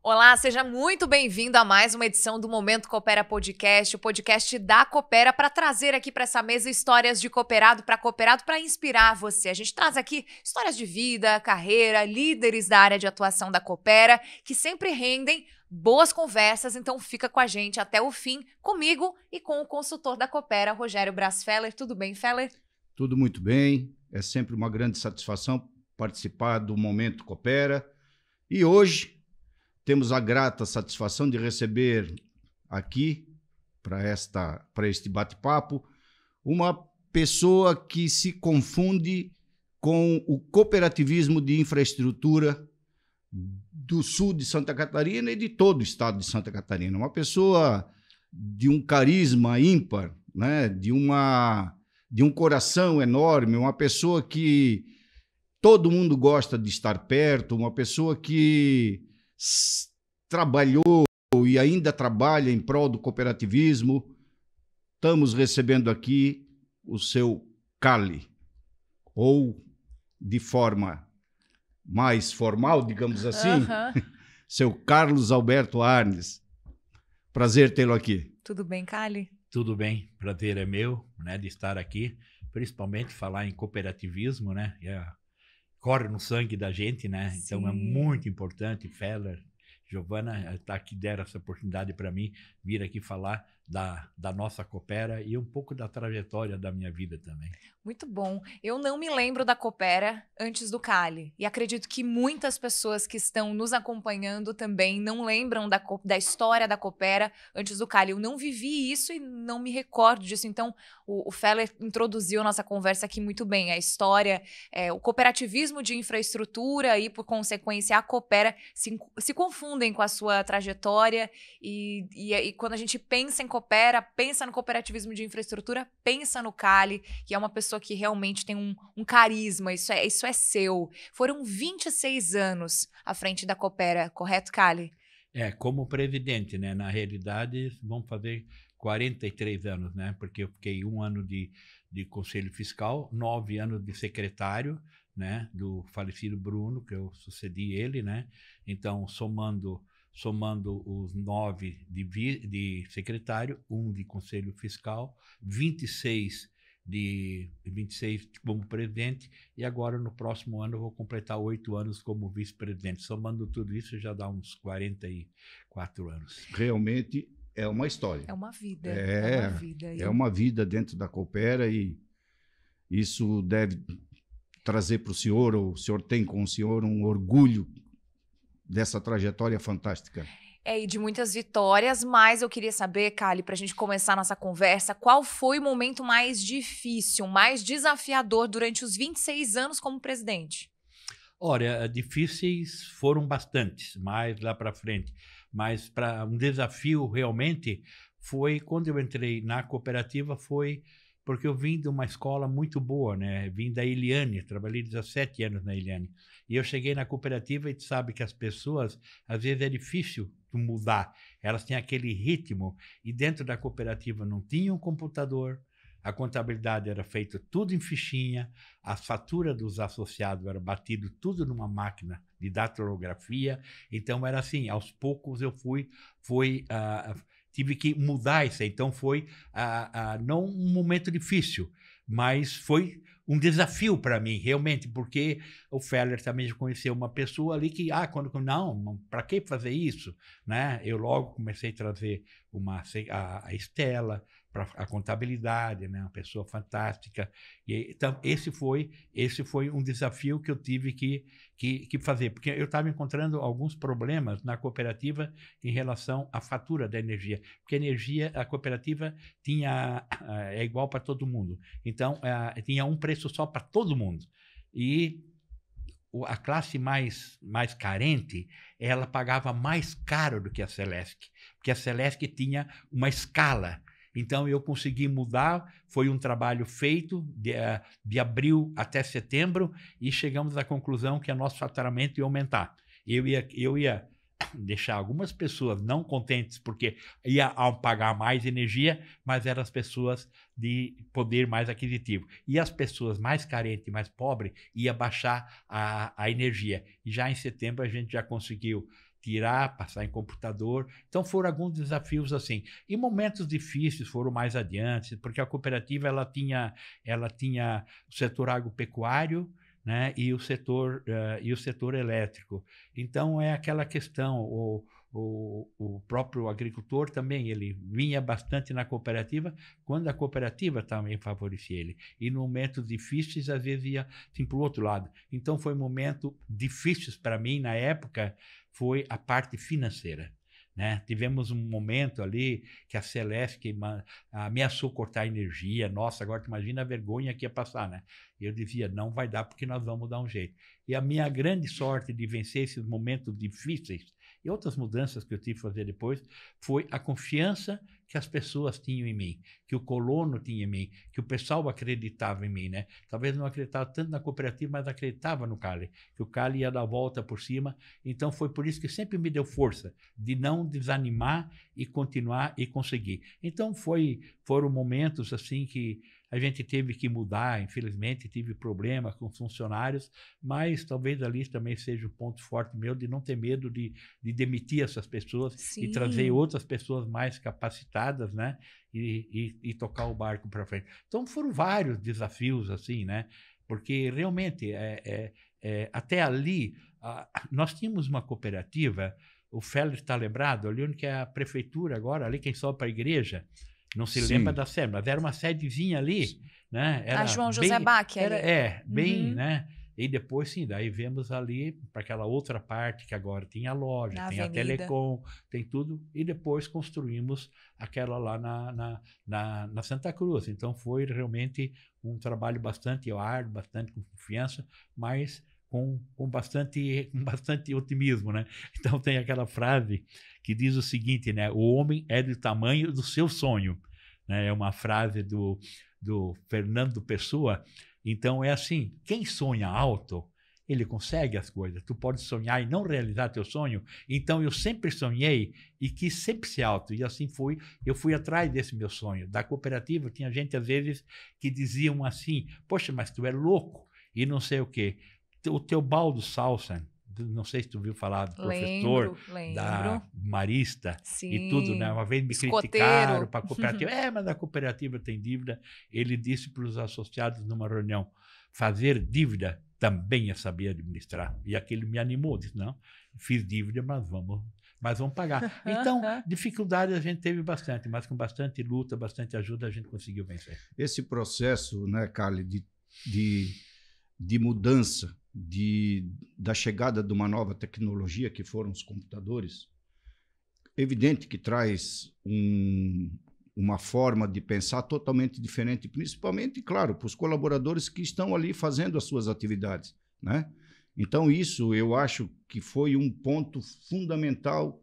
Olá, seja muito bem-vindo a mais uma edição do Momento Coopera Podcast, o podcast da Coopera, para trazer aqui para essa mesa histórias de cooperado para inspirar você. A gente traz aqui histórias de vida, carreira, líderes da área de atuação da Coopera, que sempre rendem boas conversas, então fica com a gente até o fim, comigo e com o consultor da Coopera, Rogério Braz Feller. Tudo bem, Feller? Tudo muito bem, é sempre uma grande satisfação participar do Momento Coopera. E hoje temos a grata satisfação de receber aqui, para este bate-papo, uma pessoa que se confunde com o cooperativismo de infraestrutura do sul de Santa Catarina e de todo o estado de Santa Catarina. Uma pessoa de um carisma ímpar, né? de um coração enorme, uma pessoa que todo mundo gosta de estar perto, uma pessoa que trabalhou e ainda trabalha em prol do cooperativismo. Estamos recebendo aqui o seu Cali, ou de forma mais formal, digamos assim, seu Carlos Alberto Arnes. Prazer tê-lo aqui. Tudo bem, Cali? Tudo bem, prazer é meu, né, de estar aqui, principalmente falar em cooperativismo, né, corre no sangue da gente, né? Sim. Então é muito importante. Feller, Giovana, tá aqui, deram essa oportunidade para mim vir aqui falar da nossa Coopera e um pouco da trajetória da minha vida também. Muito bom. Eu não me lembro da Coopera antes do Cali. E acredito que muitas pessoas que estão nos acompanhando também não lembram da história da Coopera antes do Cali. Eu não vivi isso e não me recordo disso. Então, o Feller introduziu a nossa conversa aqui muito bem. A história, o cooperativismo de infraestrutura e, por consequência, a Coopera se confundem com a sua trajetória. E quando a gente pensa em Coopera, pensa no cooperativismo de infraestrutura, pensa no Cali, que é uma pessoa que realmente tem um carisma, isso é seu. Foram 26 anos à frente da Coopera, correto, Cali? Como presidente, né? Na realidade, vão fazer 43 anos, né? Porque eu fiquei 1 ano de Conselho Fiscal, 9 anos de secretário, né? Do falecido Bruno, que eu sucedi ele, né? Então, somando os 9 de secretário, 1 de Conselho Fiscal, 26 como presidente, e agora no próximo ano eu vou completar 8 anos como vice-presidente. Somando tudo isso já dá uns 44 anos. Realmente é uma história. É uma vida. É uma vida dentro da Coopera, e isso deve trazer para o senhor, ou o senhor tem com o senhor um orgulho dessa trajetória fantástica. E de muitas vitórias, mas eu queria saber, Cali, para a gente começar a nossa conversa, qual foi o momento mais difícil, mais desafiador durante os 26 anos como presidente? Olha, difíceis foram bastantes, mais lá para frente. Mas para um desafio realmente foi quando eu entrei na cooperativa, foi porque eu vim de uma escola muito boa, né? Vim da Eliane, trabalhei 17 anos na Eliane. E eu cheguei na cooperativa e tu sabe que as pessoas, às vezes é difícil mudar. Elas têm aquele ritmo e dentro da cooperativa não tinha um computador, a contabilidade era feita tudo em fichinha, a fatura dos associados era batido tudo numa máquina de datilografia. Então era assim, aos poucos eu tive que mudar isso. Então foi não um momento difícil, mas foi um desafio para mim, realmente, porque o Feller também já conheceu uma pessoa ali que, não, para que fazer isso? Né? Eu logo comecei a trazer a Estela para a contabilidade, né? Uma pessoa fantástica. Então, esse foi um desafio que eu tive que fazer, porque eu estava encontrando alguns problemas na cooperativa em relação à fatura da energia, porque a energia, a cooperativa é igual para todo mundo, então tinha um preço só para todo mundo, e a classe mais carente, ela pagava mais caro do que a Celesc, porque a Celesc tinha uma escala. Então, eu consegui mudar, foi um trabalho feito de abril até setembro, e chegamos à conclusão que o nosso faturamento ia aumentar. Eu ia deixar algumas pessoas não contentes porque ia pagar mais energia, mas eram as pessoas de poder mais aquisitivo. E as pessoas mais carentes, mais pobres, ia baixar a energia. E já em setembro a gente já conseguiu tirar, passar em computador. Então foram alguns desafios assim. E momentos difíceis foram mais adiante, porque a cooperativa ela tinha o setor agropecuário, né, e o setor elétrico. Então é aquela questão, o próprio agricultor também, ele vinha bastante na cooperativa, quando a cooperativa também favorecia ele. E no momentos difíceis, às vezes ia assim, para o outro lado. Então foi um momento difícil para mim, na época, foi a parte financeira. Né? Tivemos um momento ali que a Celesc ameaçou cortar a energia. Nossa, agora tu imagina a vergonha que ia passar, né? Eu dizia, não vai dar porque nós vamos dar um jeito. E a minha grande sorte de vencer esses momentos difíceis e outras mudanças que eu tive que fazer depois foi a confiança que as pessoas tinham em mim, que o colono tinha em mim, que o pessoal acreditava em mim, né? Talvez não acreditava tanto na cooperativa, mas acreditava no Cali, que o Cali ia dar a volta por cima. Então foi por isso que sempre me deu força de não desanimar e continuar e conseguir. Então foram momentos assim que a gente teve que mudar, infelizmente tive problema com funcionários, mas talvez ali também seja o ponto forte meu de não ter medo de demitir essas pessoas. Sim. E trazer outras pessoas mais capacitadas, né? E tocar o barco para frente. Então foram vários desafios assim, né? Porque realmente até ali nós tínhamos uma cooperativa, o Feller está lembrado, ali onde que é a prefeitura agora, ali quem sobe para a igreja. Não se Sim. lembra da sede, mas era uma sedezinha ali, né? Era a João José Bach ali. Bem, né? E depois, sim, daí vemos ali para aquela outra parte que agora tem a loja, tem a Telecom, tem tudo. E depois construímos aquela lá na Santa Cruz. Então foi realmente um trabalho bastante árduo, bastante com confiança, mas com bastante otimismo, né? Então tem aquela frase que diz o seguinte, né? O homem é do tamanho do seu sonho, né? É uma frase do Fernando Pessoa. Então é assim, quem sonha alto, ele consegue as coisas. Tu pode sonhar e não realizar teu sonho. Então eu sempre sonhei e quis sempre ser alto. E assim foi, eu fui atrás desse meu sonho. Da cooperativa tinha gente às vezes que diziam assim, poxa, mas tu é louco e não sei o quê. O Teobaldo Salsa, não sei se tu ouviu falar do professor, lembro. Da Marista. Sim. E tudo, né? Uma vez me criticaram para a cooperativa. Mas a cooperativa tem dívida. Ele disse para os associados numa reunião, fazer dívida também é saber administrar. E aquele me animou, disse, não, fiz dívida, mas vamos pagar. Então, dificuldade a gente teve bastante, mas com bastante luta, bastante ajuda, a gente conseguiu vencer. Esse processo, né, Carly, de mudança, da chegada de uma nova tecnologia, que foram os computadores, evidente que traz uma forma de pensar totalmente diferente, principalmente, claro, para os colaboradores que estão ali fazendo as suas atividades, né? Então, isso eu acho que foi um ponto fundamental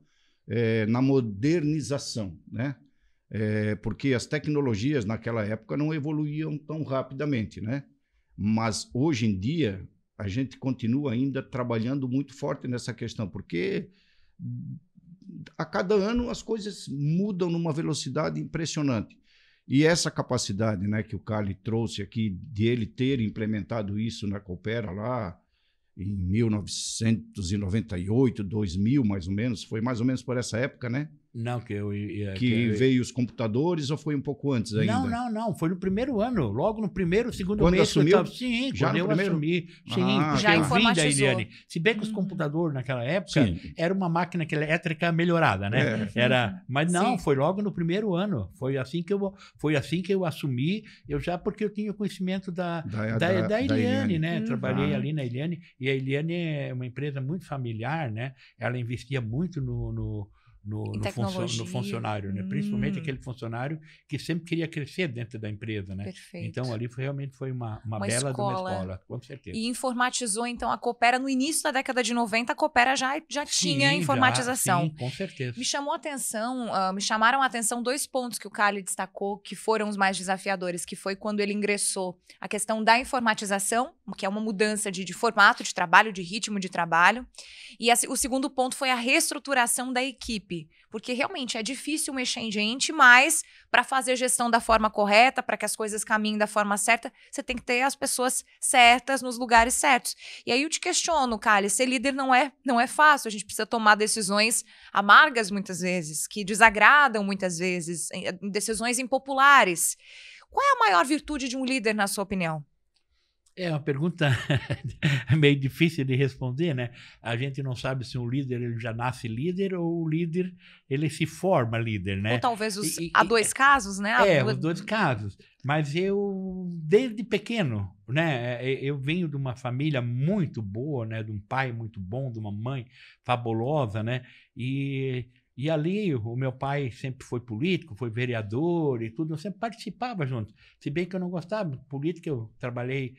na modernização, né? Porque as tecnologias naquela época não evoluíam tão rapidamente, né? Mas hoje em dia a gente continua ainda trabalhando muito forte nessa questão, porque a cada ano as coisas mudam numa velocidade impressionante. E essa capacidade, né, que o Cali trouxe aqui, de ele ter implementado isso na Coopera lá em 1998, 2000, mais ou menos, foi mais ou menos por essa época, né? Não, que veio os computadores, ou foi um pouco antes ainda? Não. Foi no primeiro ano. Logo no primeiro, segundo quando mês. Assumiu? Sim, já quando eu assumi. Sim, porque já eu vim da informatizou. Eliane. Se bem que os computadores naquela época era uma máquina elétrica melhorada, né? Mas não, foi logo no primeiro ano. Foi assim que eu assumi. Porque eu tinha conhecimento da Eliane, né? Trabalhei ali na Eliane. E a Eliane é uma empresa muito familiar, né? Ela investia muito no funcionário, né? Principalmente aquele funcionário que sempre queria crescer dentro da empresa, né? Perfeito. Então ali realmente foi uma bela de uma escola, com certeza. E informatizou então a Coopera no início da década de 90, a Coopera já tinha informatização. Sim, com certeza. Me chamaram a atenção dois pontos que o Cali destacou que foram os mais desafiadores, que foi quando ele ingressou a questão da informatização que é uma mudança de formato de trabalho, de ritmo de trabalho. E o segundo ponto foi a reestruturação da equipe, porque realmente é difícil mexer em gente, mas para fazer a gestão da forma correta, para que as coisas caminhem da forma certa, você tem que ter as pessoas certas nos lugares certos. E aí eu te questiono, Kali, ser líder não é fácil, a gente precisa tomar decisões amargas muitas vezes, que desagradam muitas vezes, decisões impopulares. Qual é a maior virtude de um líder, na sua opinião? É uma pergunta meio difícil de responder, né? A gente não sabe se um líder ele já nasce líder ou o líder ele se forma líder, né? Ou talvez há dois casos, né? Os dois casos. Mas eu, desde pequeno, né? Eu venho de uma família muito boa, né? De um pai muito bom, de uma mãe fabulosa, né? E ali o meu pai sempre foi político, foi vereador e tudo, eu sempre participava junto. Se bem que eu não gostava de política, eu trabalhei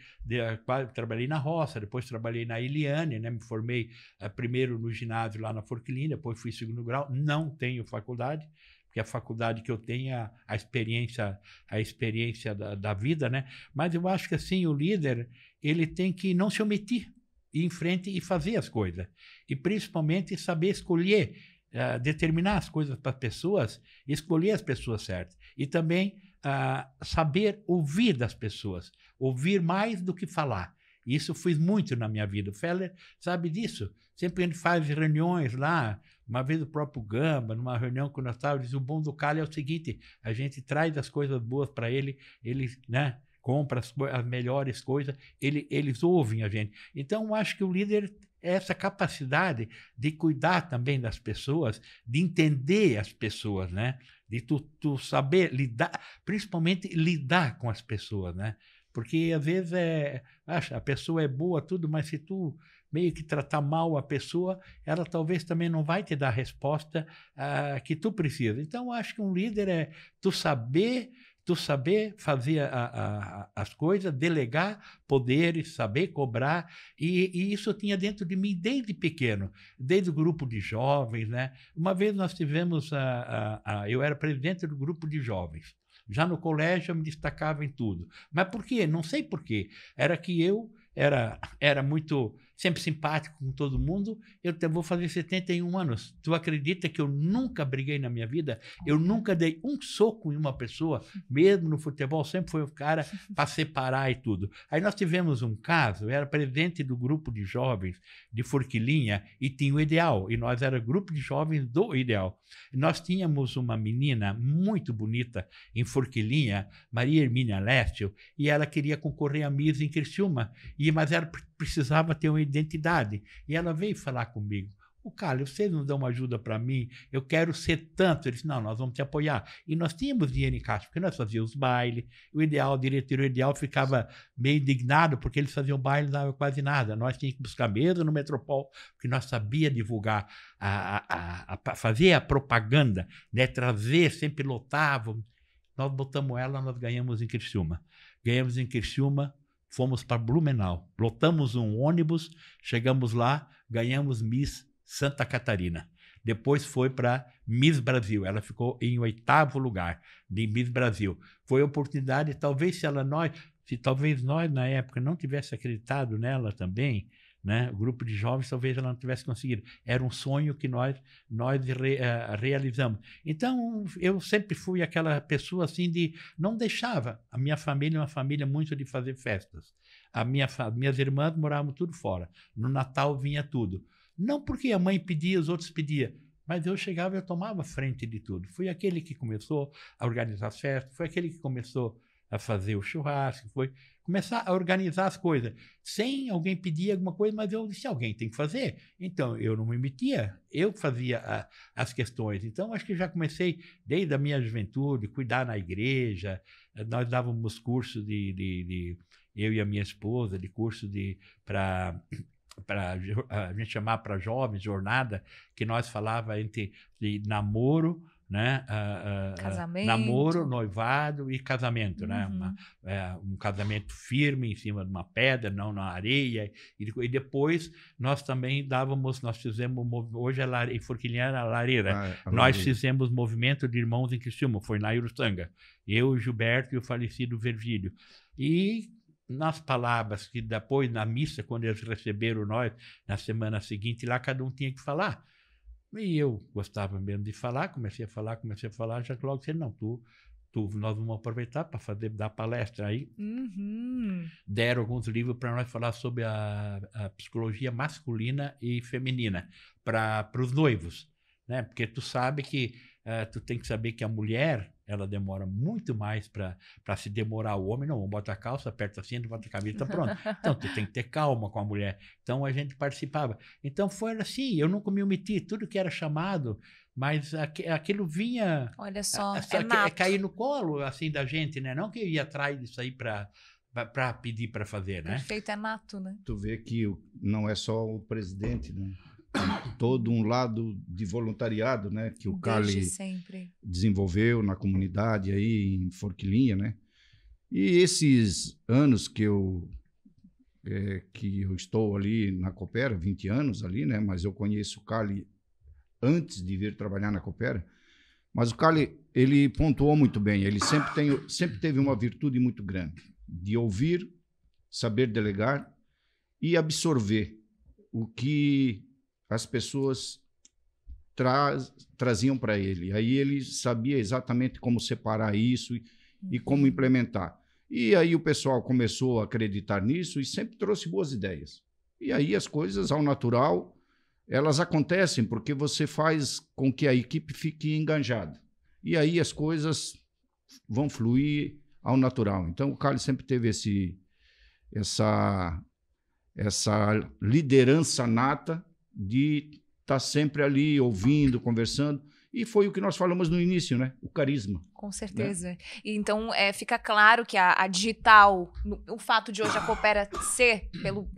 na roça, depois trabalhei na Eliane, né? Me formei primeiro no ginásio lá na Forquilinha, depois fui segundo grau. Não tenho faculdade, porque a faculdade que eu tenho é a experiência da vida, né? Mas eu acho que assim, o líder ele tem que não se omitir, ir em frente e fazer as coisas. E principalmente saber escolher, determinar as coisas para as pessoas, escolher as pessoas certas. E também saber ouvir das pessoas, ouvir mais do que falar. Isso fiz muito na minha vida. O Feller sabe disso. Sempre a gente faz reuniões lá, uma vez o próprio Gamba, numa reunião que nós estávamos, disse, o bom do Kali é o seguinte, a gente traz as coisas boas para ele, né, compra as melhores coisas, eles ouvem a gente. Então, eu acho que o líder essa capacidade de cuidar também das pessoas, de entender as pessoas, né? De tu saber lidar, principalmente lidar com as pessoas, né? Porque às vezes a pessoa é boa, tudo, mas se tu meio que tratar mal a pessoa, ela talvez também não vai te dar a resposta que tu precisa. Então, eu acho que um líder é tu saber fazer as coisas, delegar poderes, saber cobrar, e isso eu tinha dentro de mim desde pequeno, desde o grupo de jovens, né? Uma vez nós tivemos, eu era presidente do grupo de jovens, já no colégio eu me destacava em tudo. Mas por quê? Não sei por quê. Era que eu era muito sempre simpático com todo mundo. Eu vou fazer 71 anos. Tu acredita que eu nunca briguei na minha vida? Eu nunca dei um soco em uma pessoa, mesmo no futebol, sempre foi o cara para separar e tudo. Aí nós tivemos um caso, eu era presidente do grupo de jovens de Forquilinha e tinha o Ideal, e nós era grupo de jovens do Ideal. E nós tínhamos uma menina muito bonita em Forquilinha, Maria Hermínia Lécio, e ela queria concorrer a Miss em Criciúma, mas ela precisava ter uma identidade. E ela veio falar comigo. O Kali, vocês não dão uma ajuda para mim? Eu quero ser tanto. Ele disse, não, nós vamos te apoiar. E nós tínhamos dinheiro em caixa, porque nós fazíamos baile. O diretor Ideal ficava meio indignado, porque eles faziam baile e não dava quase nada. Nós tínhamos que buscar mesa no Metropol, porque nós sabíamos divulgar, fazer a propaganda, né? Trazer, sempre lotávamos. Nós botamos ela, nós ganhamos em Criciúma. Ganhamos em Criciúma, fomos para Blumenau. Lotamos um ônibus, chegamos lá, ganhamos Miss Santa Catarina. Depois foi para Miss Brasil. Ela ficou em 8º lugar de Miss Brasil. Foi a oportunidade, talvez talvez nós na época não tivesse acreditado nela também, né? O grupo de jovens, talvez ela não tivesse conseguido. Era um sonho que nós realizamos. Então, eu sempre fui aquela pessoa assim de não deixava. A minha família é uma família muito de fazer festas. Minhas irmãs moravam tudo fora. No Natal vinha tudo. Não porque a mãe pedia, os outros pediam, mas eu chegava e eu tomava frente de tudo. Fui aquele que começou a organizar as festas, foi aquele que começou a fazer o churrasco, foi começar a organizar as coisas. Sem alguém pedir alguma coisa, mas eu disse, alguém tem que fazer. Então, eu não me metia, eu fazia as questões. Então, acho que já comecei, desde a minha juventude, cuidar na igreja. Nós dávamos curso eu e a minha esposa, de curso para a gente chamar para jovens, jornada, que nós falava de namoro, né? Casamento. Namoro, noivado e casamento, Uhum. né? Um casamento firme em cima de uma pedra, não na areia. E depois nós também nós fizemos, hoje em Forquilinha era a Lareira, nós fizemos movimento de irmãos em Criciúma, foi na Uruçanga. Eu, Gilberto e o falecido Virgílio. E nas palavras que depois, na missa, quando eles receberam nós, na semana seguinte, lá cada um tinha que falar. E eu gostava mesmo de falar, comecei a falar, já que logo disse, não, nós vamos aproveitar para dar palestra aí. Deram alguns livros para nós falar sobre a psicologia masculina e feminina para os noivos, né? Porque tu sabe que tu tem que saber que a mulher, ela demora muito mais para se demorar. O homem não, bota a calça, aperta assim, bota a camisa, tá pronto. Então tu tem que ter calma com a mulher. Então a gente participava. Então foi assim, eu nunca me omiti, tudo que era chamado, mas aquilo vinha... Olha só, cair no colo, assim, da gente, né? Não que eu ia atrás disso aí para pedir para fazer, né? Perfeito, é nato, né? Tu vê que não é só o presidente, né? Todo um lado de voluntariado, né, que o Cali desenvolveu na comunidade aí em Forquilinha, né? E esses anos que eu estou ali na Coopera, 20 anos ali, né? Mas eu conheço o Cali antes de vir trabalhar na Coopera. Mas o Cali, ele pontuou muito bem. Ele sempre teve uma virtude muito grande de ouvir, saber delegar e absorver o que as pessoas traziam para ele. Aí ele sabia exatamente como separar isso e como implementar. E aí o pessoal começou a acreditar nisso e sempre trouxe boas ideias. E aí as coisas, ao natural, elas acontecem porque você faz com que a equipe fique enganjada. E aí as coisas vão fluir ao natural. Então o Carlos sempre teve essa liderança nata de estar sempre ali, ouvindo, conversando. E foi o que nós falamos no início, né? O carisma. Com certeza. Né? E então, fica claro que a digital, o fato de hoje a Coopera ser,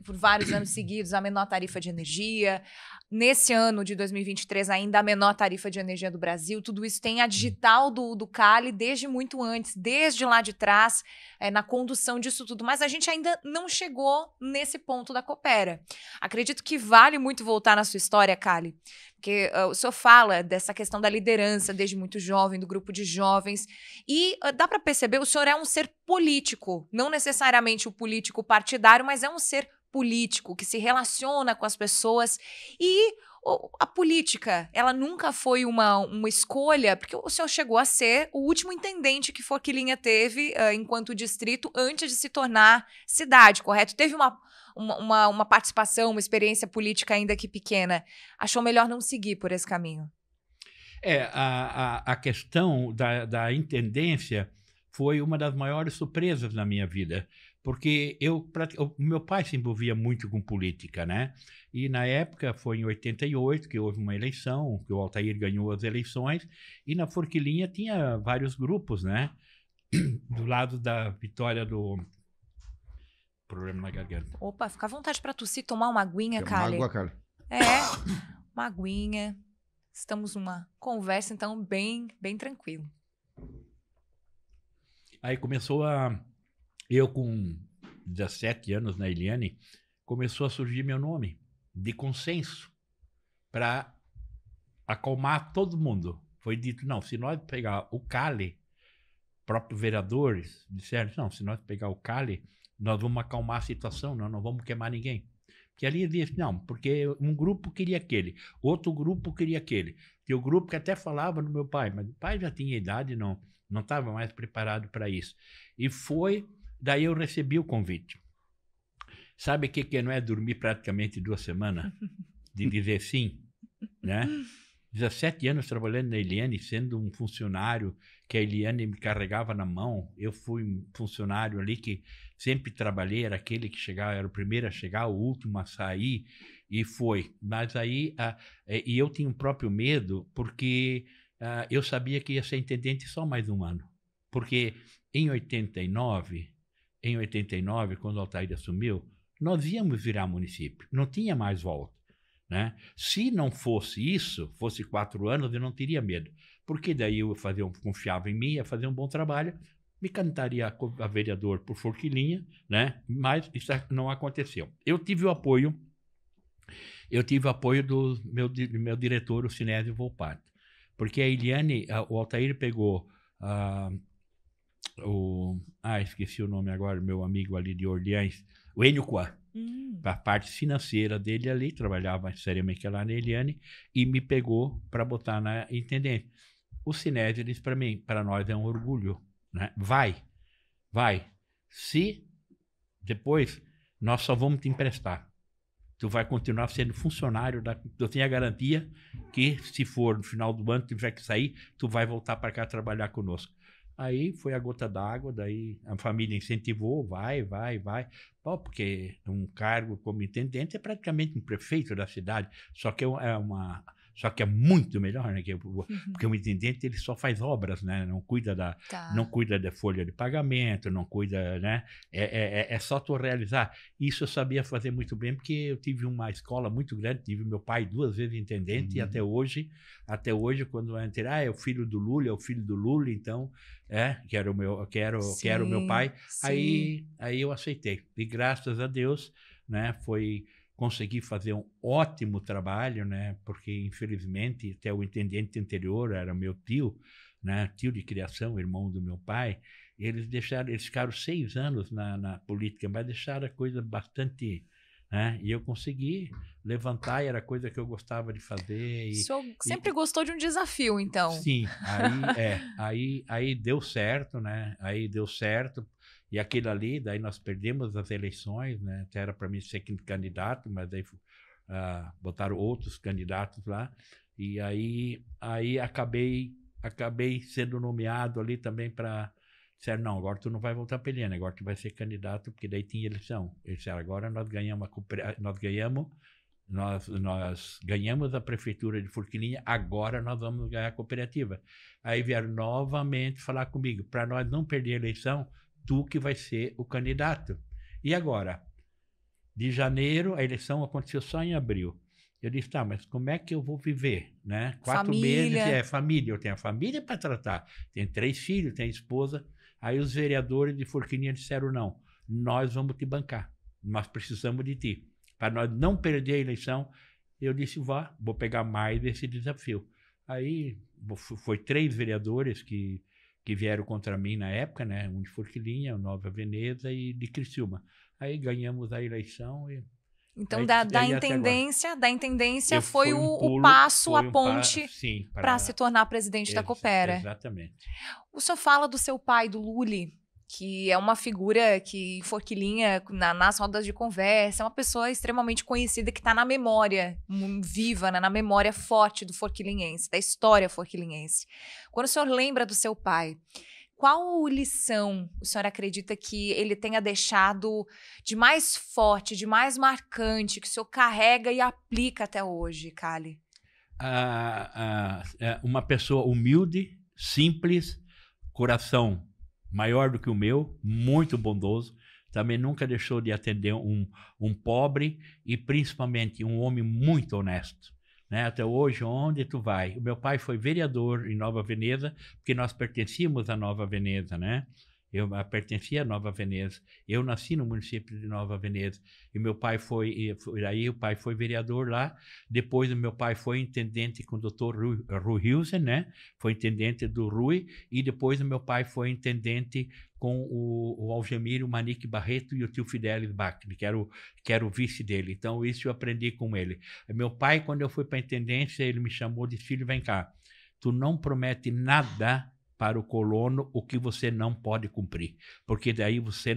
por vários anos seguidos, a menor tarifa de energia, nesse ano de 2023 ainda a menor tarifa de energia do Brasil, tudo isso tem a digital do Cali desde muito antes, desde lá de trás, na condução disso tudo. Mas a gente ainda não chegou nesse ponto da Coopera. Acredito que vale muito voltar na sua história, Cali, porque o senhor fala dessa questão da liderança desde muito jovem, do grupo de jovens, e dá para perceber, o senhor é um ser político, não necessariamente o político partidário, mas é um ser político que se relaciona com as pessoas. E a política, ela nunca foi uma escolha, porque o senhor chegou a ser o último intendente que Forquilinha teve enquanto distrito antes de se tornar cidade, correto? Teve uma participação, uma experiência política ainda que pequena. Achou melhor não seguir por esse caminho? A questão da intendência foi uma das maiores surpresas na minha vida, porque meu pai se envolvia muito com política, né? E na época foi em 88 que houve uma eleição, que o Altair ganhou as eleições, e na Forquilinha tinha vários grupos, né? Do lado da vitória do... Problema na garganta. Opa, fica à vontade para tossir, tomar uma aguinha, Cali. Uma água, Cali. Uma aguinha. Estamos numa conversa, então, bem tranquilo. Aí começou eu com 17 anos na Eliane, começou a surgir meu nome, de consenso, para acalmar todo mundo. Foi dito, não, se nós pegar o Cali, próprios vereadores disseram, não, se nós pegar o Cali, nós vamos acalmar a situação, não vamos queimar ninguém. Que ali disse, não, porque um grupo queria aquele, outro grupo queria aquele. Que o grupo que até falava no meu pai, mas o pai já tinha idade, não estava mais preparado para isso. E daí eu recebi o convite. Sabe o que não é dormir praticamente 2 semanas? De dizer sim, né? 17 anos trabalhando na Eliane, sendo um funcionário que a Eliane me carregava na mão. Eu fui um funcionário ali que sempre trabalhei, era aquele que chegava, era o primeiro a chegar, o último a sair, e foi. Mas aí, e eu tinha um próprio medo, porque eu sabia que ia ser intendente só mais um ano. Porque em 89, quando o Altair assumiu, nós íamos virar município, não tinha mais volta. Né? Se não fosse isso, fosse 4 anos, eu não teria medo. Porque daí eu confiava em mim, ia fazer um bom trabalho, me cantaria a vereador por Forquilinha, né? Mas isso não aconteceu. Eu tive o apoio do meu diretor, o Sinésio Volpato. Porque a Eliane, o Altair pegou esqueci o nome agora, meu amigo ali de Orleans, o Enio Kwan. Para a parte financeira dele ali, trabalhava seriamente lá na Eliane e me pegou para botar na intendente. O Sinésio disse para mim, para nós é um orgulho, né? Vai. Se depois nós só vamos te emprestar. Tu vai continuar sendo funcionário eu tenho a garantia que se for no final do ano, tiver que sair, tu vai voltar para cá trabalhar conosco. Aí foi a gota d'água, daí a família incentivou, vai. Pô, porque um cargo como intendente é praticamente um prefeito da cidade, só que é muito melhor, né? Porque o intendente ele só faz obras, né? Não cuida da folha de pagamento, não cuida, né? É só tu realizar. Isso eu sabia fazer muito bem, porque eu tive uma escola muito grande, tive meu pai 2 vezes intendente, e até hoje, quando eu entrei, é o filho do Lula, então, que era o meu pai. Aí eu aceitei. E graças a Deus, né? Consegui fazer um ótimo trabalho, né? Porque, infelizmente, até o intendente anterior era meu tio, né? Tio de criação, irmão do meu pai. Eles ficaram 6 anos na política, mas deixaram a coisa bastante... Né? E eu consegui levantar, e era coisa que eu gostava de fazer. O senhor sempre gostou de um desafio, então. Sim, aí deu certo, né? Aí deu certo. E aquilo ali, daí nós perdemos as eleições, né? Até era para mim ser candidato, mas daí botaram outros candidatos lá. E aí acabei sendo nomeado ali também para... Disseram, não, agora tu não vai voltar para Eliane, agora tu vai ser candidato, porque daí tinha eleição. Eles disseram, agora nós ganhamos a prefeitura de Forquilinha, agora nós vamos ganhar a cooperativa. Aí vieram novamente falar comigo, para nós não perder a eleição, tu que vai ser o candidato. E agora? De janeiro, a eleição aconteceu só em abril. Eu disse, tá, mas como é que eu vou viver, né? 4 meses, família. Eu tenho a família para tratar. Tenho 3 filhos, tenho esposa. Aí os vereadores de Forquilinha disseram, não, nós vamos te bancar. Nós precisamos de ti. Para nós não perder a eleição, eu disse, vou pegar mais esse desafio. Aí foi 3 vereadores que vieram contra mim na época, né? Um de Forquilinha, o Nova Veneza e de Criciúma. Aí ganhamos a eleição e... Então, da intendência foi o passo, a ponte para se tornar presidente da Coopera. Exatamente. O senhor fala do seu pai, do Luli, que é uma figura que, em Forquilinha, nas rodas de conversa, é uma pessoa extremamente conhecida que está na memória viva, né, na memória forte do forquilinhense, da história forquilinhense. Quando o senhor lembra do seu pai, qual lição o senhor acredita que ele tenha deixado de mais forte, de mais marcante, que o senhor carrega e aplica até hoje, Cali? Uma pessoa humilde, simples, coração maior do que o meu, muito bondoso. Também nunca deixou de atender um pobre e, principalmente, um homem muito honesto. Né? Até hoje, onde tu vai? O meu pai foi vereador em Nova Veneza, porque nós pertencíamos a Nova Veneza, né? Eu pertencia a Nova Veneza. Eu nasci no município de Nova Veneza. E meu pai aí o pai foi vereador lá. Depois o meu pai foi intendente com o doutor Ruhilsen, né? Foi intendente do Rui. E depois o meu pai foi intendente com o Algemiro Manique Barreto e o tio Fidelis Bacri, que era o vice dele. Então, isso eu aprendi com ele. Meu pai, quando eu fui para a intendência, ele me chamou e disse, filho, vem cá. Tu não promete nada para o colono o que você não pode cumprir, porque daí você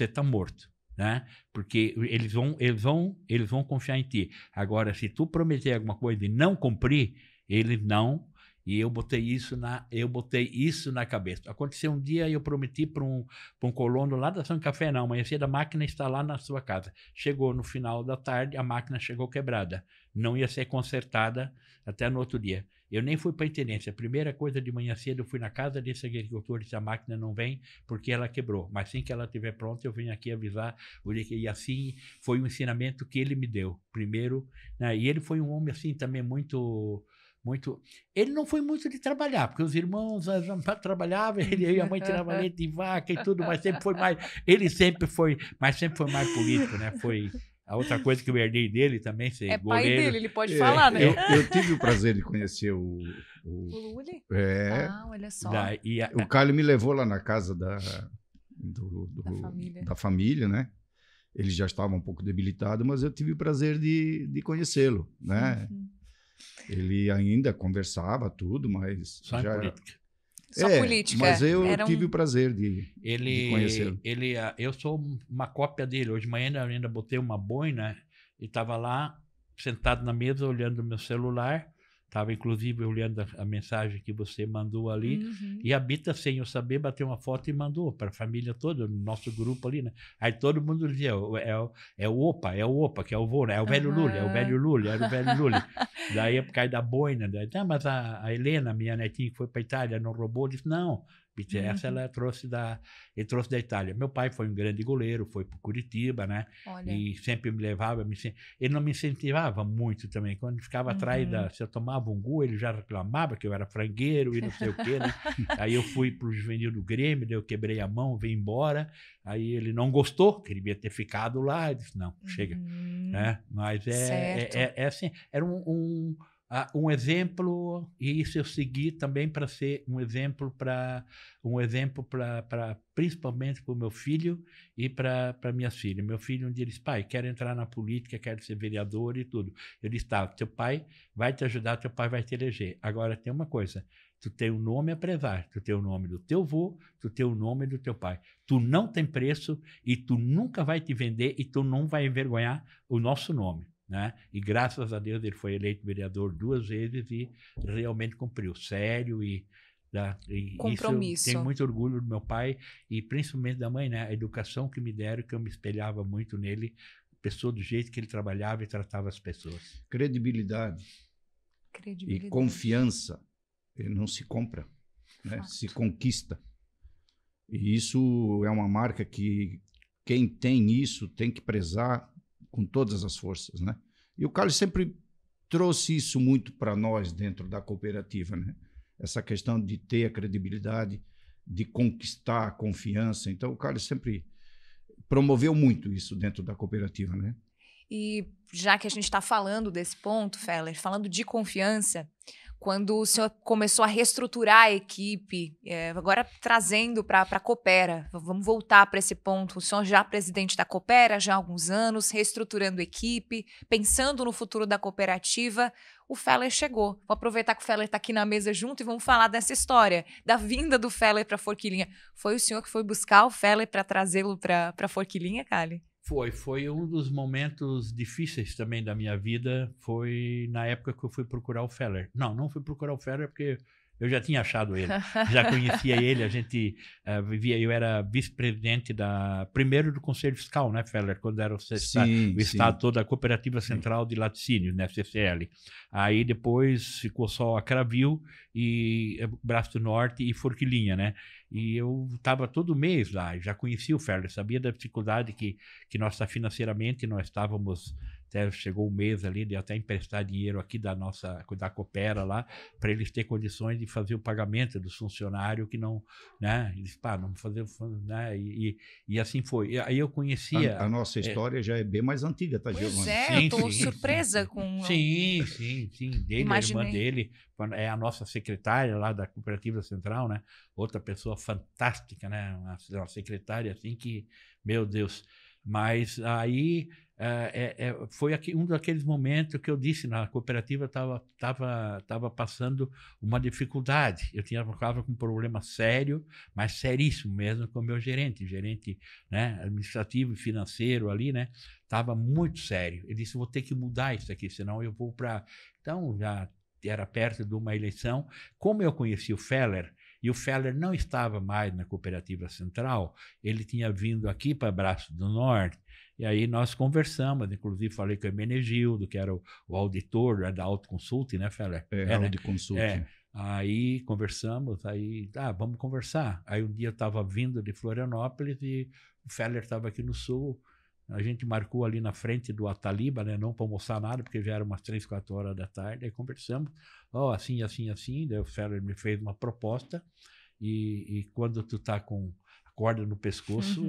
tá morto, né? Porque eles vão confiar em ti. Agora, se tu prometer alguma coisa e não cumprir, eles não. E eu botei isso na cabeça. Aconteceu um dia, eu prometi para um colono lá da São Café, não, amanhã cedo a máquina está lá na sua casa. Chegou no final da tarde, a máquina chegou quebrada. Não ia ser consertada até no outro dia. Eu nem fui para a intendência. A primeira coisa de manhã cedo, eu fui na casa desse agricultor e disse, a máquina não vem porque ela quebrou. Mas assim que ela estiver pronta, eu venho aqui avisar. E assim foi um ensinamento que ele me deu. Primeiro, né? E ele foi um homem assim também muito... Ele não foi muito de trabalhar, porque os irmãos trabalhavam, ele e a mãe tiravam leite de vaca e tudo, mas sempre foi mais... Ele sempre foi mais político, né? A outra coisa que eu herdei dele também, ser É pai goleiro. dele, ele pode falar, né? Eu tive o prazer de conhecer O Lully? É, Ah, olha só. o Calho me levou lá na casa da família. da família, né? Ele já estava um pouco debilitado, mas eu tive o prazer de conhecê-lo, né? Uhum. Ele ainda conversava tudo, mas Só em política. Só política. Mas eu Era tive o prazer de conhecê-lo. Eu sou uma cópia dele. Hoje de manhã eu ainda botei uma boina e estava lá sentado na mesa olhando o meu celular. Estava inclusive olhando a mensagem que você mandou ali. Uhum. E a Bita, sem eu saber, bateu uma foto e mandou para a família toda, no nosso grupo ali, né? Aí todo mundo dizia, é o Opa, que é o vô, né? É o velho Lully, é o velho Lully, era o velho Lully. Daí, por causa da boina, daí, mas a Helena, minha netinha que foi para a Itália, não roubou, disse, não, Bita, essa ele trouxe da Itália. Meu pai foi um grande goleiro, foi para Curitiba, né? Olha. E sempre me levava, ele não me incentivava muito também. Quando ficava atrás se eu tomava um gol, ele já reclamava que eu era frangueiro e não sei o quê, né? Aí eu fui pro juvenil do Grêmio, daí eu quebrei a mão, vim embora. Aí ele não gostou, queria ter ficado lá. Eu disse, não, chega. Né? Mas é assim, era um exemplo, e isso eu segui também para ser um exemplo para principalmente para o meu filho e para minhas filhas. Meu filho um dia disse, pai, quero entrar na política, quero ser vereador e tudo. Eu disse, tá, teu pai vai te ajudar, teu pai vai te eleger. Agora tem uma coisa, tu tem o nome a prezar, tu tem o nome do teu avô, tu tem o nome do teu pai. Tu não tem preço e tu nunca vai te vender e tu não vai envergonhar o nosso nome. Né? E graças a Deus ele foi eleito vereador 2 vezes e realmente cumpriu, sério e compromisso. Isso eu tenho muito orgulho do meu pai e principalmente da mãe, né? A educação que me deram, que eu me espelhava muito nele, pessoa do jeito que ele trabalhava e tratava as pessoas. Credibilidade e confiança não se compra, né? Se conquista. E isso é uma marca que quem tem isso tem que prezar com todas as forças, né? E o Carlos sempre trouxe isso muito para nós dentro da cooperativa, né? Essa questão de ter a credibilidade, de conquistar a confiança. Então, o Carlos sempre promoveu muito isso dentro da cooperativa, né? E já que a gente está falando desse ponto, Feller, falando de confiança, quando o senhor começou a reestruturar a equipe, agora trazendo para a Coopera, vamos voltar para esse ponto, o senhor já presidente da Coopera já há alguns anos, reestruturando a equipe, pensando no futuro da cooperativa, o Feller chegou. Vou aproveitar que o Feller está aqui na mesa junto e vamos falar dessa história, da vinda do Feller para Forquilinha. Foi o senhor que foi buscar o Feller para trazê-lo para Forquilinha, Cali? Foi um dos momentos difíceis também da minha vida, foi na época que eu fui procurar o Feller. Não fui procurar o Feller porque eu já tinha achado ele, já conhecia ele, a gente vivia, eu era vice-presidente primeiro do Conselho Fiscal, né, Feller, quando era o Estado todo, a Cooperativa Central de Laticínios, né, CCL. Aí depois ficou só a Cravil e Braço do Norte e Forquilinha, né, e eu estava todo mês lá, já conhecia o Feller, sabia da dificuldade que nós financeiramente nós estávamos. Até chegou um mês ali de até emprestar dinheiro aqui da Coopera lá, para eles terem condições de fazer o pagamento dos funcionários que não, né? Eles, não fazer, né? E assim foi. Aí eu conhecia... A nossa história já é bem mais antiga, tá, Giovana? Pois é, eu tô surpresa com... Sim, dele, imaginei. A irmã dele, é a nossa secretária lá da Cooperativa Central, né? Outra pessoa fantástica, né? Uma secretária assim que, meu Deus... Mas aí foi um daqueles momentos que eu disse na cooperativa estava passando uma dificuldade. Eu estava com um problema sério, mas seríssimo mesmo com o meu gerente, né, administrativo e financeiro ali, né? Estava muito sério. Ele disse, vou ter que mudar isso aqui, senão eu vou para... Então, já era perto de uma eleição. Como eu conheci o Feller, e o Feller não estava mais na Cooperativa Central, ele tinha vindo aqui para Braço do Norte, e aí nós conversamos, inclusive falei com o Hermenegildo, que era o auditor da Autoconsulting, né, Feller? Autoconsulting. Né? Aí conversamos, aí, vamos conversar. Aí um dia eu estava vindo de Florianópolis e o Feller estava aqui no Sul, a gente marcou ali na frente do Ataliba, né, não para almoçar nada, porque já era umas 3, 4 horas da tarde, aí conversamos, assim, daí o Feller me fez uma proposta, e quando tu tá com corda no pescoço,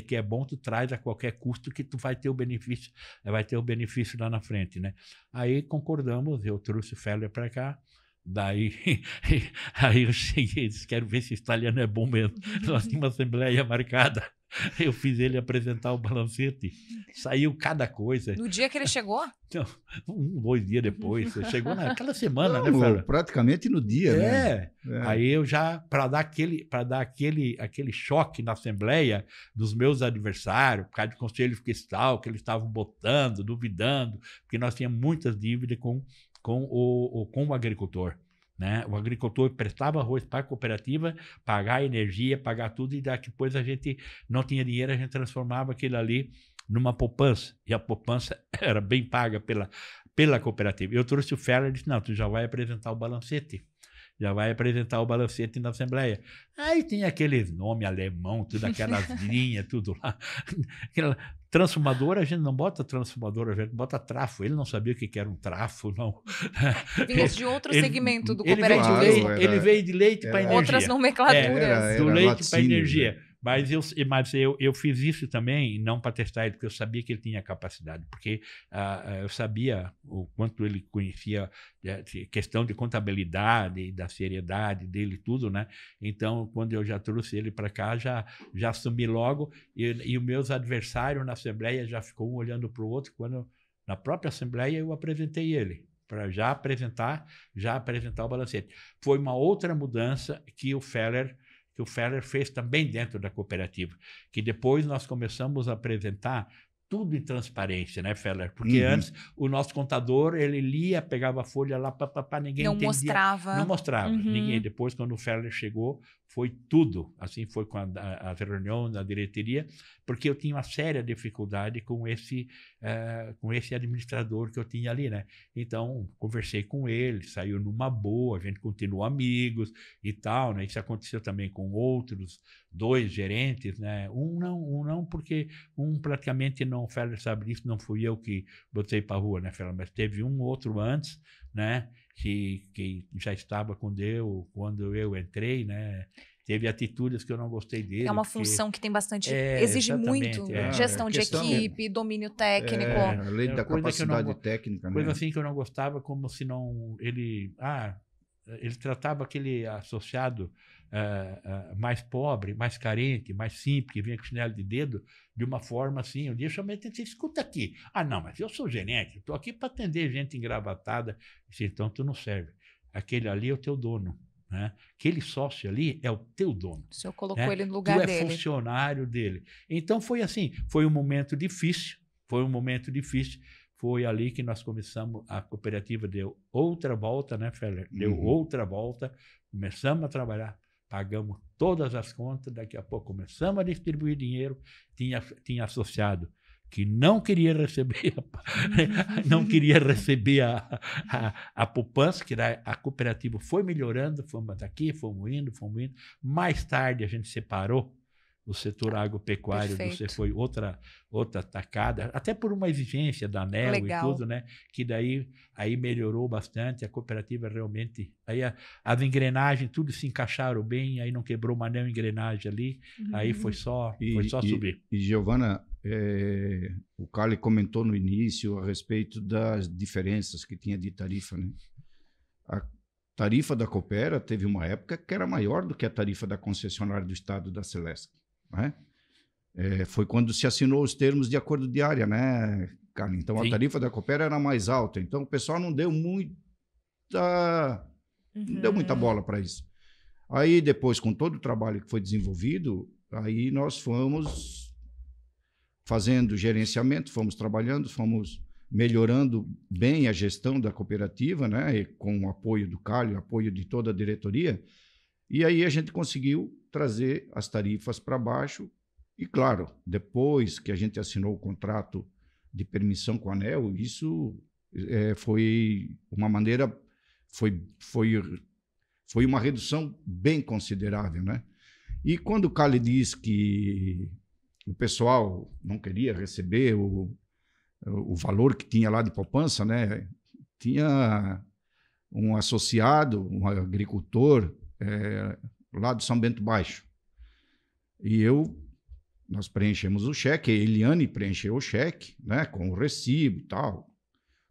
que é bom, tu traz a qualquer custo que tu vai ter o benefício lá na frente, né? Aí concordamos, eu trouxe o Feller para cá, daí aí eu cheguei e disse, quero ver se esse italiano é bom mesmo. Nós tínhamos uma assembleia marcada, eu fiz ele apresentar o balancete, saiu cada coisa. No dia que ele chegou? Então, 2 dias depois, chegou naquela semana, Não, né, Feller? praticamente no dia, né? Aí eu já, para dar aquele choque na Assembleia dos meus adversários, por causa do Conselho Fiscal, que eles estavam botando, duvidando, porque nós tínhamos muitas dívidas com o agricultor. Né? O agricultor prestava arroz para a cooperativa, pagar energia, pagar tudo, e depois a gente não tinha dinheiro, a gente transformava aquilo ali numa poupança, e a poupança era bem paga pela cooperativa. Eu trouxe o Feller e disse, não, tu já vai apresentar o balancete. Já vai apresentar o balancete na Assembleia. Aí tem aquele nome alemão, tudo aquelas linhas, tudo lá. Aquela transformadora, a gente não bota transformadora, a gente bota trafo. Ele não sabia o que era um trafo, não. Vinha de outro segmento do ele cooperativismo. Ele veio de leite para energia. Outras nomenclaturas. Do leite para energia. Mas eu fiz isso também, não para testar ele, porque eu sabia que ele tinha capacidade, porque eu sabia o quanto ele conhecia a questão de contabilidade, da seriedade dele, tudo, né? Então, quando eu já trouxe ele para cá, já assumi logo, e os meus adversários na Assembleia já ficou um olhando para o outro, quando na própria Assembleia eu apresentei ele, para já apresentar o balancete. Foi uma outra mudança que o Feller fez também dentro da cooperativa, que depois nós começamos a apresentar tudo em transparência, né, Feller? Porque antes o nosso contador, ele lia, pegava a folha lá, ninguém entendia. Não mostrava. Ninguém. Depois, quando o Feller chegou, foi tudo. Assim foi com a reunião da diretoria, porque eu tinha uma séria dificuldade com esse administrador que eu tinha ali, né? Então, conversei com ele, saiu numa boa, a gente continuou amigos e tal, né? Isso aconteceu também com outros 2 gerentes, né? Um não, porque praticamente não, o Feller sabe disso, não fui eu que botei para a rua, né, Feller? Mas teve um outro antes, né? Que já estava quando eu entrei, né? Teve atitudes que eu não gostei dele. É uma função que tem bastante, exige muito gestão de equipe, domínio técnico. Além da capacidade técnica, né? Coisa assim que eu não gostava, como se não ele tratava aquele associado mais pobre, mais carente, mais simples, que vinha com chinelo de dedo, de uma forma assim. Um dia eu chamei e disse, escuta aqui. Não, mas eu sou gerente, estou aqui para atender gente engravatada. Eu disse, então tu não serve. Aquele ali é o teu dono. Né? Aquele sócio ali é o teu dono. O senhor colocou ele no lugar dele. Tu é funcionário dele. Então foi assim, foi um momento difícil, foi ali que nós começamos, a cooperativa deu outra volta, né, Feller? Deu outra volta, começamos a trabalhar, pagamos todas as contas, daqui a pouco começamos a distribuir dinheiro, tinha associado que não queria receber a poupança, que a cooperativa foi melhorando, fomos daqui, fomos indo. Mais tarde a gente separou o setor agropecuário, você foi outra tacada, até por uma exigência da ANEEL e tudo, né? Que daí aí melhorou bastante, a cooperativa realmente, aí as engrenagens tudo se encaixaram bem, aí não quebrou uma engrenagem ali, aí foi só subir. E Giovana, o Carlos comentou no início a respeito das diferenças que tinha de tarifa, né? A tarifa da Coopera teve uma época que era maior do que a tarifa da concessionária do Estado da Celesc, né? Foi quando se assinou os termos de acordo de área, né, Carlos? Então, sim, a tarifa da Coopera era mais alta. Então, o pessoal não deu muita bola para isso. Aí, depois, com todo o trabalho que foi desenvolvido, aí nós fomos fazendo gerenciamento, fomos trabalhando, fomos melhorando bem a gestão da cooperativa, né, e com o apoio do Carlos, apoio de toda a diretoria, e aí a gente conseguiu trazer as tarifas para baixo. E, claro, depois que a gente assinou o contrato de permissão com a ANEEL, isso foi uma maneira, foi uma redução bem considerável, né? E quando o Carlos diz que o pessoal não queria receber o valor que tinha lá de poupança, né? Tinha um associado, um agricultor lá do São Bento Baixo. E nós preenchemos o cheque, a Eliane preencheu o cheque, né, com o recibo e tal.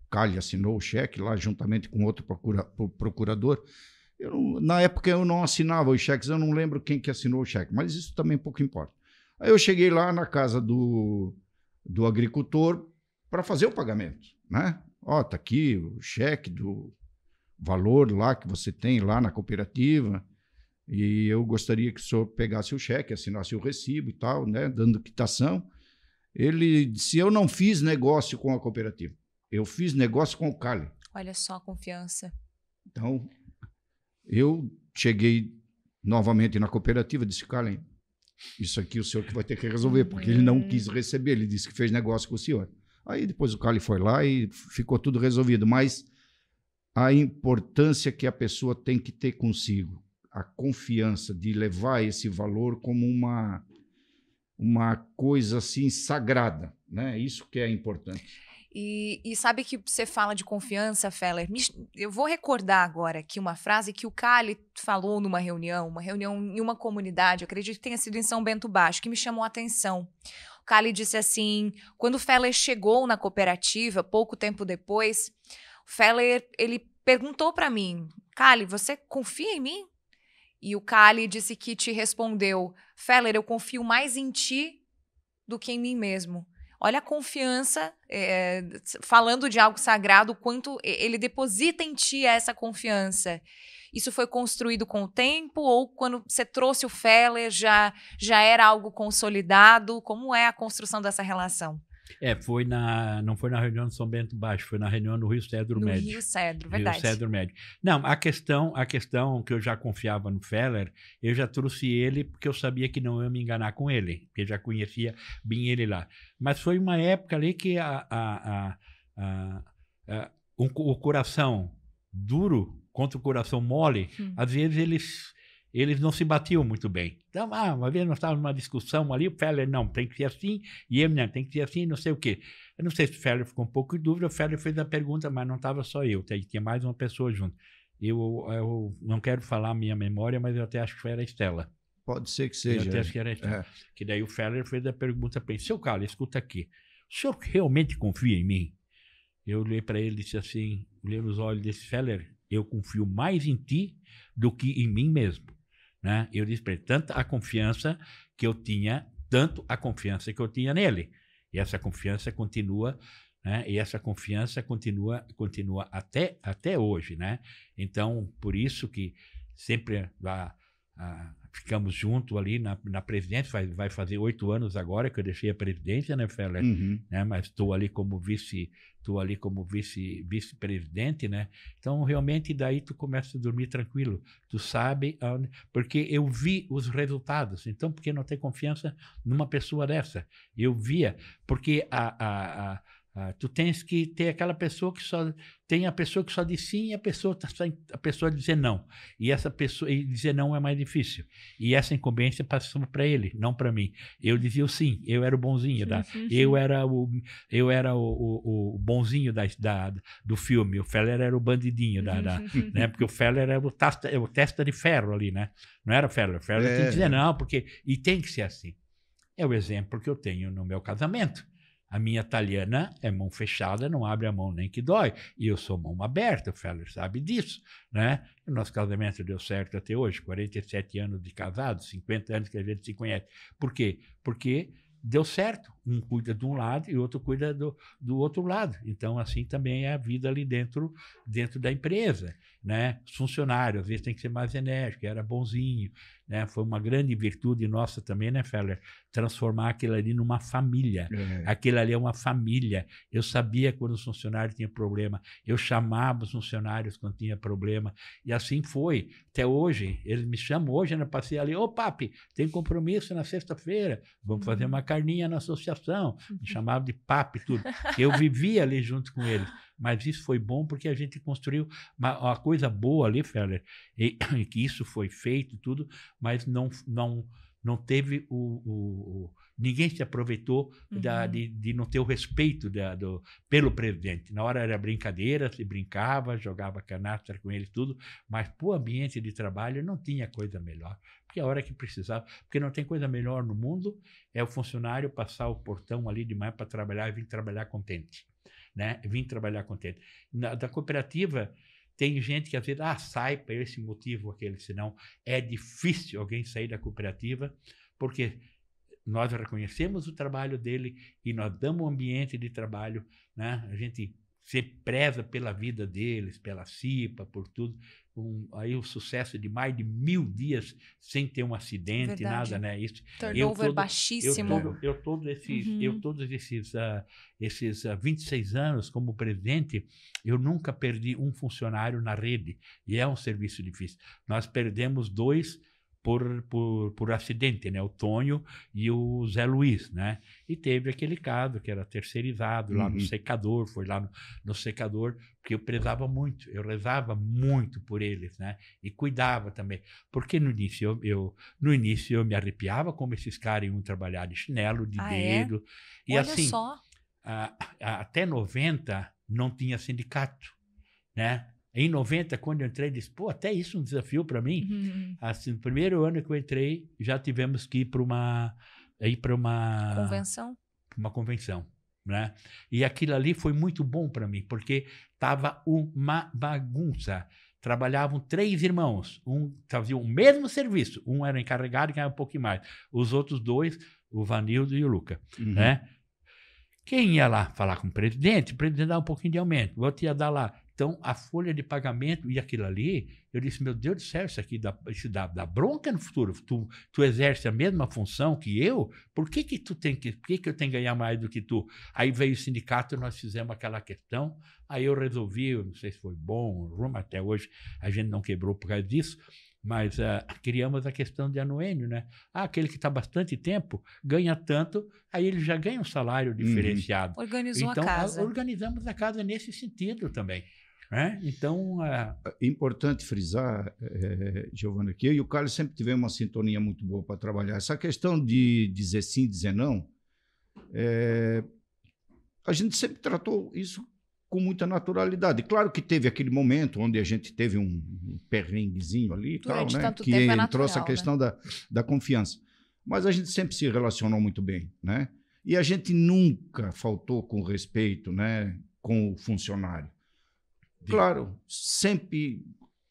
O Cali assinou o cheque lá juntamente com outro procurador. Na época eu não assinava os cheques, eu não lembro quem que assinou o cheque, mas isso também pouco importa. Aí eu cheguei lá na casa do agricultor para fazer o pagamento, né? Ó, tá aqui o cheque do valor lá que você tem lá na cooperativa e eu gostaria que o senhor pegasse o cheque, assinasse o recibo e tal, né? Dando quitação. Ele disse, eu não fiz negócio com a cooperativa, eu fiz negócio com o Cali. Olha só a confiança. Então, eu cheguei novamente na cooperativa, disse, Cali, isso aqui o senhor que vai ter que resolver, porque ele não quis receber, ele disse que fez negócio com o senhor. Aí depois o Cali foi lá e ficou tudo resolvido, mas a importância que a pessoa tem que ter consigo, a confiança de levar esse valor como uma coisa assim sagrada, né? Isso que é importante. E sabe que você fala de confiança, Feller? Eu vou recordar agora aqui uma frase que o Cali falou numa reunião em uma comunidade, eu acredito que tenha sido em São Bento Baixo, que me chamou a atenção. O Cali disse assim, quando o Feller chegou na cooperativa, pouco tempo depois, o Feller, ele perguntou para mim, Cali, você confia em mim? E o Cali disse que te respondeu, Feller, eu confio mais em ti do que em mim mesmo. Olha a confiança, falando de algo sagrado, o quanto ele deposita em ti essa confiança. Isso foi construído com o tempo ou quando você trouxe o Feller já era algo consolidado? Como é a construção dessa relação? Não foi na reunião de São Bento Baixo, foi na reunião no Rio Cedro Médio. No Rio Cedro, verdade. Rio Cedro Médio. Não, a questão que eu já confiava no Feller, eu já trouxe ele porque eu sabia que não ia me enganar com ele, porque eu já conhecia bem ele lá. Mas foi uma época ali que o coração duro contra o coração mole, às vezes eles não se batiam muito bem. Então, uma vez nós estávamos numa discussão ali, o Feller, não, tem que ser assim, e eu, não, tem que ser assim, não sei o quê. Eu não sei se o Feller ficou um pouco em dúvida, o Feller fez a pergunta, mas não estava só eu, tinha mais uma pessoa junto. Eu não quero falar a minha memória, mas eu até acho que foi a Estela. Pode ser que seja. Eu até acho que era a Estela. Que daí o Feller fez a pergunta para ele, seu Carlos, escuta aqui, o senhor realmente confia em mim? Eu olhei para ele e disse assim, olhei nos olhos desse Feller, eu confio mais em ti do que em mim mesmo. Né? Eu disse para ele, tanto a confiança que eu tinha nele. E essa confiança continua, né? E essa confiança continua até hoje. Né? Então, por isso que sempre ficamos juntos ali na presidência, vai fazer 8 anos agora que eu deixei a presidência, né, Feller? Né? Mas estou ali como vice-presidente, né? Então, realmente, daí tu começa a dormir tranquilo. Tu sabe, porque eu vi os resultados. Então, por que não ter confiança numa pessoa dessa? Eu via, porque tu tens que ter aquela pessoa que só tem a pessoa que só diz sim e a pessoa dizer não. E essa pessoa dizer não é mais difícil. E essa incumbência passou para ele, não para mim. Eu dizia o sim, eu era o bonzinho, eu era o bonzinho do filme. O Feller era o bandidinho né? Porque o Feller era o testa de ferro ali, né? Não era o Feller. O Feller tem que dizer não, porque e tem que ser assim. É o exemplo que eu tenho no meu casamento. A minha italiana é mão fechada, não abre a mão nem que dói. E eu sou mão aberta, o Feller sabe disso, né? O nosso casamento deu certo até hoje, 47 anos de casado, 50 anos que a gente se conhece. Por quê? Porque deu certo. Um cuida de um lado e o outro cuida do outro lado. Então, assim também é a vida ali dentro da empresa, né? Os funcionários, às vezes, tem que ser mais enérgico, era bonzinho, né? Foi uma grande virtude nossa também, né, Feller? Transformar aquilo ali numa família. Aquilo ali é uma família. Eu sabia quando os funcionários tinham problema, eu chamava os funcionários quando tinha problema, e assim foi. Até hoje, eles me chamam hoje, eu passei ali, ô papi, tem compromisso na sexta-feira, vamos fazer uma carninha na associação. Me chamavam de papi, tudo. Eu vivia ali junto com eles. mas isso foi bom porque a gente construiu uma coisa boa ali, Feller, e que isso foi feito, tudo, mas não teve ninguém se aproveitou de não ter o respeito pelo presidente. Na hora era brincadeira, se brincava, jogava canastra com ele, tudo, mas para o ambiente de trabalho não tinha coisa melhor. Porque a hora que precisava, porque não tem coisa melhor no mundo, é o funcionário passar o portão ali de manhã para trabalhar e vir trabalhar contente. Né? Vim trabalhar contente. Da cooperativa, tem gente que às vezes sai por esse motivo ou aquele, senão é difícil alguém sair da cooperativa, porque nós reconhecemos o trabalho dele e nós damos um ambiente de trabalho, né? A gente se preza pela vida deles, pela CIPA, por tudo. Aí o sucesso de mais de 1000 dias sem ter um acidente, Verdade. nada, né? Isso, Turnover baixíssimo. Todos esses 26 anos como presidente, eu nunca perdi um funcionário na rede, e é um serviço difícil. Nós perdemos 2 por acidente, né? O Tonho e o Zé Luiz, né? E teve aquele caso que era terceirizado lá no secador, foi lá no secador, porque eu prezava muito, eu rezava muito por eles, né? E cuidava também, porque no início eu me arrepiava como esses caras iam trabalhar de chinelo, de dedo, e olha assim, só. Até 90 não tinha sindicato, né? Em 90, quando eu entrei, disse, até isso é um desafio para mim. Assim, no primeiro ano que eu entrei, já tivemos que ir para uma Convenção? Uma convenção, né? E aquilo ali foi muito bom para mim, porque estava uma bagunça. Trabalhavam 3 irmãos, fazia o mesmo serviço, um era encarregado e ganhava um pouquinho mais. Os outros 2, o Vanildo e o Luca, né? Quem ia lá falar com o presidente dá um pouquinho de aumento, o outro ia dar lá. Então, a folha de pagamento e aquilo ali, eu disse, meu Deus do céu, isso dá bronca no futuro. Tu exerce a mesma função que eu, por que eu tenho que ganhar mais do que tu? Aí veio o sindicato, nós fizemos aquela questão, aí eu resolvi, eu não sei se foi bom, rumo até hoje, a gente não quebrou por causa disso, mas criamos a questão de anuênio, né? Aquele que está bastante tempo ganha tanto, aí ele já ganha um salário diferenciado. Organizou então, a casa. Organizamos a casa nesse sentido também. Né? Então, importante frisar, Giovana, que eu e o Carlos sempre tivemos uma sintonia muito boa para trabalhar. Essa questão de dizer sim, dizer não, a gente sempre tratou isso com muita naturalidade. Claro que teve aquele momento onde a gente teve um perrenguezinho ali, durante tal, né? tanto Que tempo entrou natural, essa questão da confiança. Mas a gente sempre se relacionou muito bem, né? E a gente nunca faltou com respeito, né, com o funcionário. Claro, sempre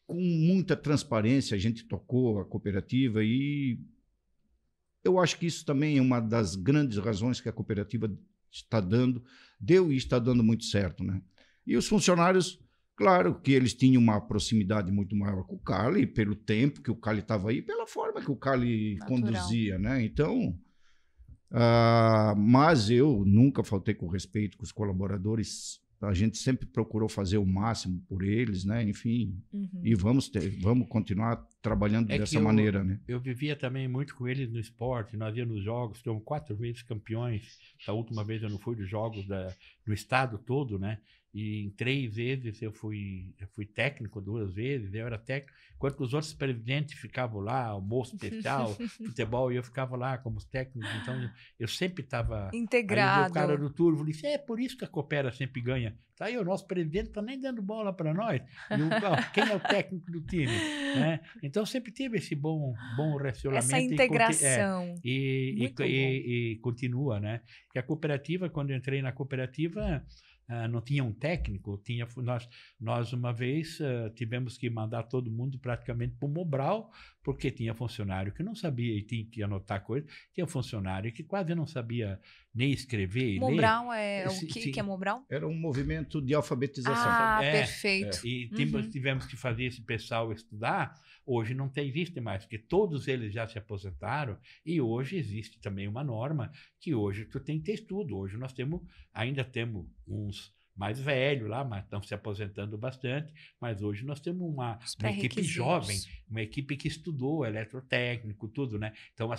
com muita transparência a gente tocou a cooperativa e eu acho que isso também é uma das grandes razões que a cooperativa deu e está dando muito certo, né? E os funcionários, claro que eles tinham uma proximidade muito maior com o Cali, pelo tempo que o Cali estava aí, pela forma que o Cali conduzia, né? Então, mas eu nunca faltei com respeito com os colaboradores. A gente sempre procurou fazer o máximo por eles, né? Enfim, e vamos continuar trabalhando dessa maneira, né? Eu vivia também muito com eles no esporte, nós íamos nos jogos, fomos 4 vezes campeões. A última vez eu não fui dos jogos do estado todo, né? E em 3 vezes eu fui técnico, 2 vezes, eu era técnico, enquanto os outros presidentes ficavam lá, almoço especial, futebol, e eu ficava lá como técnico, então eu sempre estava integrado. Aí o cara do turvo disse, é por isso que a Coopera sempre ganha. Tá aí, o nosso presidente está nem dando bola para nós. Quem é o técnico do time? Né? Então sempre teve esse bom relacionamento. Essa integração. E continua, né? E a cooperativa, quando eu entrei na cooperativa, não tinha um técnico, nós uma vez tivemos que mandar todo mundo praticamente para o Mobral, porque tinha funcionário que não sabia e tinha que anotar coisas, tinha funcionário que quase não sabia nem escrever e Mobral ler. O que é Mobral? Era um movimento de alfabetização. Perfeito. E tivemos que fazer esse pessoal estudar. Hoje não existe mais, porque todos eles já se aposentaram e hoje existe também uma norma que hoje tu tem que ter estudo. Hoje nós ainda temos uns mais velhos lá, mas estão se aposentando bastante, mas hoje nós temos uma equipe jovem, uma equipe que estudou eletrotécnico, tudo, né? Então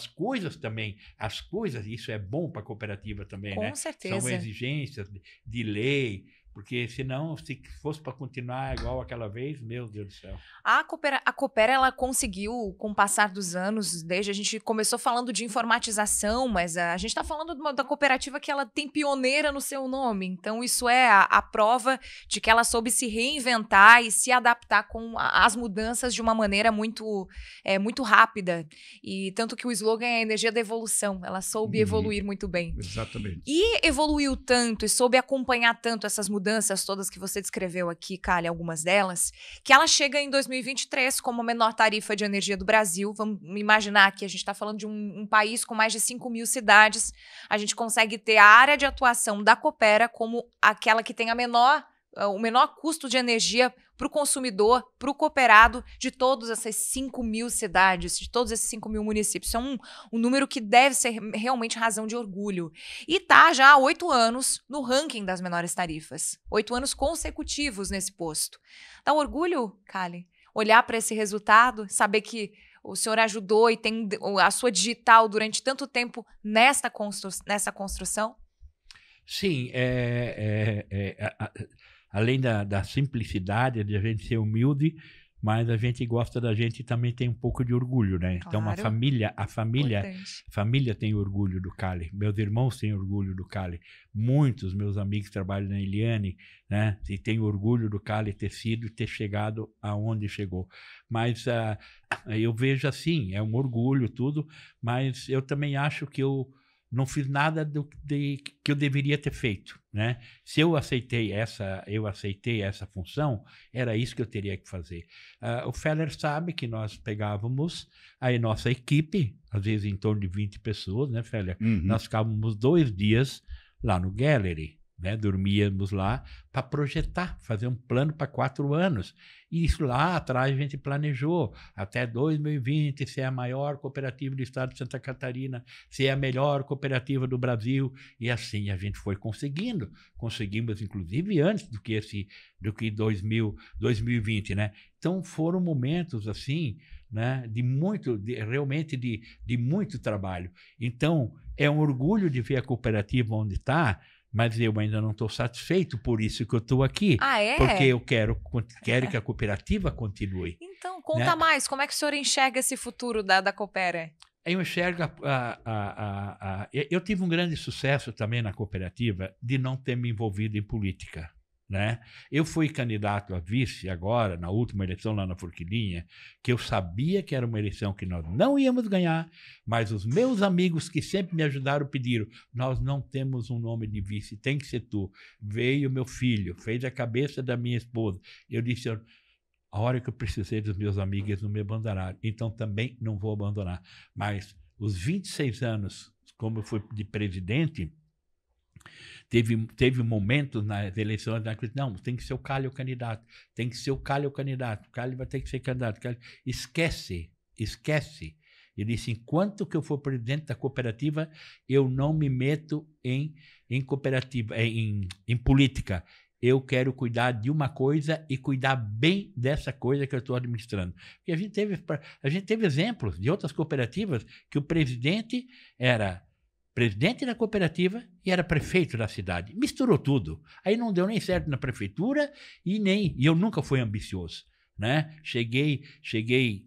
isso é bom para a cooperativa também, né? Com certeza. São exigências de lei, Porque senão, se fosse para continuar igual aquela vez, meu Deus do céu. A Coopera, ela conseguiu, com o passar dos anos, desde a gente começou falando de informatização, mas a gente está falando da cooperativa que ela tem pioneira no seu nome. Então, isso é a prova de que ela soube se reinventar e se adaptar com as mudanças de uma maneira muito rápida. E tanto que o slogan é a energia da evolução. Ela soube evoluir muito bem. Exatamente. E evoluiu tanto e soube acompanhar tanto essas mudanças todas que você descreveu aqui, Kali, algumas delas, que ela chega em 2023 como a menor tarifa de energia do Brasil. Vamos imaginar que a gente está falando de um país com mais de 5.000 cidades. A gente consegue ter a área de atuação da Coopera como aquela que tem o menor custo de energia para o consumidor, para o cooperado de todas essas 5.000 cidades, de todos esses 5.000 municípios. Isso é um número que deve ser realmente razão de orgulho. E está já há 8 anos no ranking das menores tarifas. 8 anos consecutivos nesse posto. Dá orgulho, Kali, olhar para esse resultado, saber que o senhor ajudou e tem a sua digital durante tanto tempo nessa construção? Sim, além da simplicidade, de a gente ser humilde, mas a gente gosta da gente e também tem um pouco de orgulho, né? Claro. Então, a família tem orgulho do Kali. Meus irmãos têm orgulho do Kali. Muitos meus amigos trabalham na Eliane, né? E têm orgulho do Kali ter sido e ter chegado aonde chegou. Mas eu vejo assim, é um orgulho tudo, mas eu também acho que eu não fiz nada que eu deveria ter feito, né? Se eu aceitei essa função, era isso que eu teria que fazer. O Feller sabe que nós pegávamos a nossa equipe, às vezes em torno de 20 pessoas, né, Feller? Nós ficávamos 2 dias lá no Gallery, né? Dormíamos lá para projetar, fazer um plano para 4 anos. E isso lá atrás a gente planejou, até 2020, ser a maior cooperativa do estado de Santa Catarina, ser a melhor cooperativa do Brasil, e assim a gente foi conseguindo. Conseguimos, inclusive, antes do que 2020, né? Então, foram momentos, assim, né, realmente de muito trabalho. Então, é um orgulho de ver a cooperativa onde está, mas eu ainda não estou satisfeito, por isso que eu estou aqui. Ah, é? Porque eu quero que a cooperativa continue. Então, conta mais, como é que o senhor enxerga esse futuro da Coopera? Eu enxergo... eu tive um grande sucesso também na cooperativa de não ter me envolvido em política, né? Eu fui candidato a vice agora, na última eleição lá na Forquilinha, que eu sabia que era uma eleição que nós não íamos ganhar, mas os meus amigos que sempre me ajudaram pediram, nós não temos um nome de vice, tem que ser tu. Veio meu filho, fez a cabeça da minha esposa. Eu disse, a hora que eu precisei dos meus amigos, eles não me abandonaram, então também não vou abandonar. Mas os 26 anos, como eu fui de presidente, teve momentos nas eleições, não, tem que ser o Kali o candidato, tem que ser o Kali o candidato, o Kali vai ter que ser candidato. Esquece. Ele disse, enquanto que eu for presidente da cooperativa, eu não me meto em cooperativa, em política. Eu quero cuidar de uma coisa e cuidar bem dessa coisa que eu estou administrando. Porque a gente teve exemplos de outras cooperativas que o presidente era presidente da cooperativa e era prefeito da cidade. Misturou tudo. Aí não deu nem certo na prefeitura e eu nunca fui ambicioso, né? Cheguei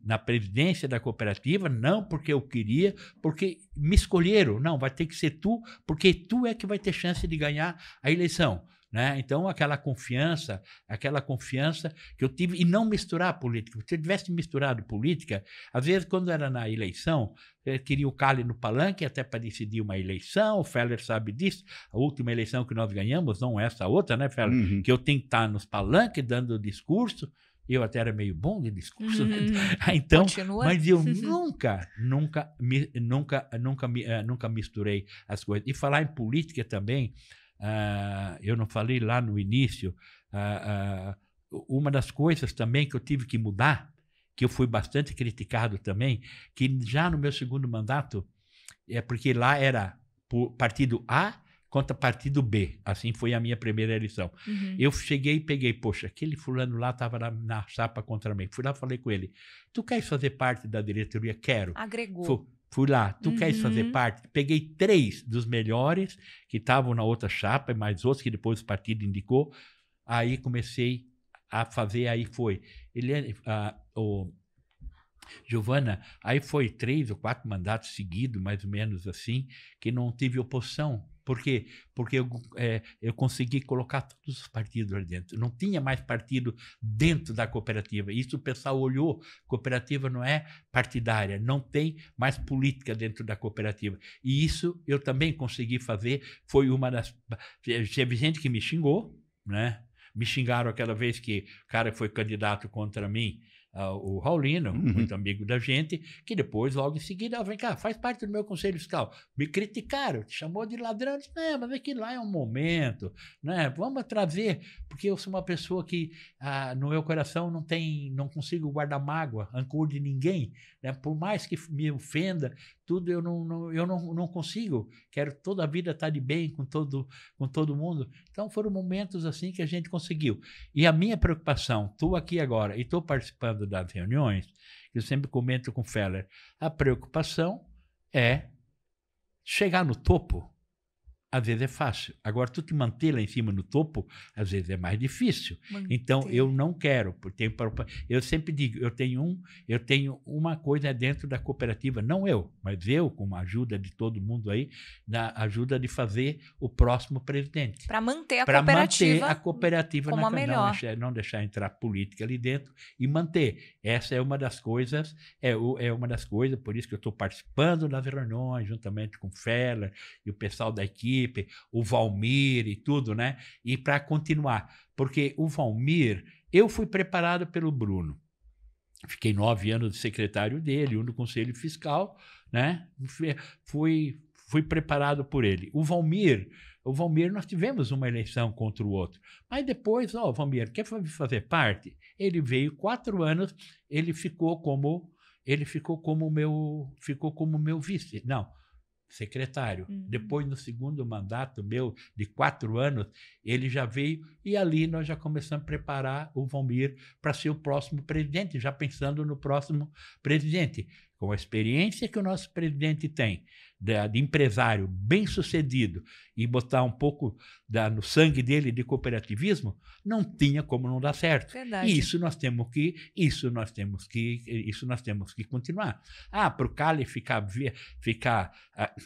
na presidência da cooperativa, não porque eu queria, porque me escolheram. Não, vai ter que ser tu, porque tu é que vai ter chance de ganhar a eleição. Né? Então, aquela confiança que eu tive, e não misturar política. Se eu tivesse misturado política, às vezes, quando era na eleição, eu queria o Kali no palanque até para decidir uma eleição, o Feller sabe disso, a última eleição que nós ganhamos, não essa outra, né, Feller? Que eu tenho que estar nos palanques, dando discurso, eu até era meio bom de discurso, né? Então, mas eu nunca misturei as coisas. E falar em política também, eu não falei lá no início, uma das coisas também que eu tive que mudar, que eu fui bastante criticado também, que já no meu segundo mandato, porque lá era partido A contra partido B, assim foi a minha primeira eleição. Eu cheguei e peguei, poxa, aquele fulano lá estava na chapa contra mim, fui lá e falei com ele, tu queres fazer parte da diretoria? Quero. Agregou. Fui lá, tu queres fazer parte? Peguei 3 dos melhores que estavam na outra chapa, e mais outros que depois o partido indicou. Aí comecei a fazer, aí foi. Giovana, aí foi 3 ou 4 mandatos seguidos, mais ou menos assim, que não tive oposição. Por quê? Porque eu consegui colocar todos os partidos ali dentro. Não tinha mais partido dentro da cooperativa. Isso o pessoal olhou. Cooperativa não é partidária, não tem mais política dentro da cooperativa. E isso eu também consegui fazer. Foi uma das... Teve gente que me xingou, né? Me xingaram aquela vez que o cara foi candidato contra mim, o Raulino, muito amigo da gente, que depois, logo em seguida, vem cá, faz parte do meu conselho fiscal. Me criticaram, te chamou de ladrão. Disse, mas aquilo lá é um momento, né? Vamos trazer, porque eu sou uma pessoa que no meu coração não consigo guardar mágoa, rancor de ninguém, né? Por mais que me ofenda, tudo eu não consigo. Quero toda a vida estar de bem com todo mundo. Então foram momentos assim que a gente conseguiu. E a minha preocupação, estou aqui agora e estou participando das reuniões, eu sempre comento com o Feller, a preocupação é chegar no topo. Às vezes é fácil. Agora, tu te manter lá em cima no topo, às vezes é mais difícil. Então, eu não quero. Porque eu sempre digo, eu tenho uma coisa dentro da cooperativa, não eu, mas eu, com a ajuda de todo mundo aí, na ajuda de fazer o próximo presidente. Para manter a cooperativa como a melhor. Não deixar entrar política ali dentro e manter. Essa é uma das coisas, por isso que eu estou participando das reuniões, juntamente com o Feller e o pessoal da equipe, o Valmir e tudo, né? E para continuar, porque o Valmir, eu fui preparado pelo Bruno. Fiquei 9 anos de secretário dele, no Conselho Fiscal, né? Fui preparado por ele. O Valmir, nós tivemos uma eleição contra o outro. Mas depois, o Valmir, quer fazer parte? Ele veio 4 anos, ele ficou como meu vice. Não, secretário. Depois, no segundo mandato meu, de 4 anos, ele já veio e ali nós já começamos a preparar o Valmir para ser o próximo presidente, já pensando no próximo presidente. Com a experiência que o nosso presidente tem, de empresário bem-sucedido e botar um pouco no sangue dele de cooperativismo, não tinha como não dar certo. Verdade. E isso nós temos que continuar. Para o Cali ficar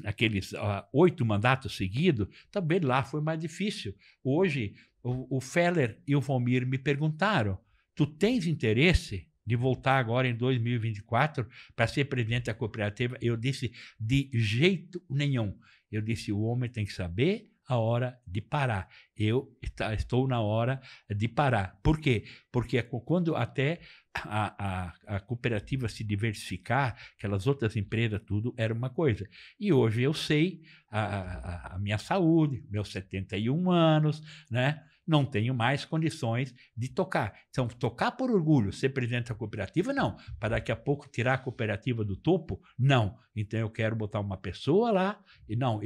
aqueles 8 mandatos seguidos, também lá foi mais difícil. Hoje, o Feller e o Valmir me perguntaram, tu tens interesse de voltar agora em 2024 para ser presidente da cooperativa? Eu disse, de jeito nenhum. Eu disse, o homem tem que saber a hora de parar. Eu estou na hora de parar. Por quê? Porque quando até a cooperativa se diversificar, aquelas outras empresas, tudo era uma coisa. E hoje eu sei a minha saúde, meus 71 anos, né? Não tenho mais condições de tocar. Então, tocar por orgulho, ser presidente da cooperativa, não. Para daqui a pouco tirar a cooperativa do topo, não. Então, eu quero botar uma pessoa lá. E não,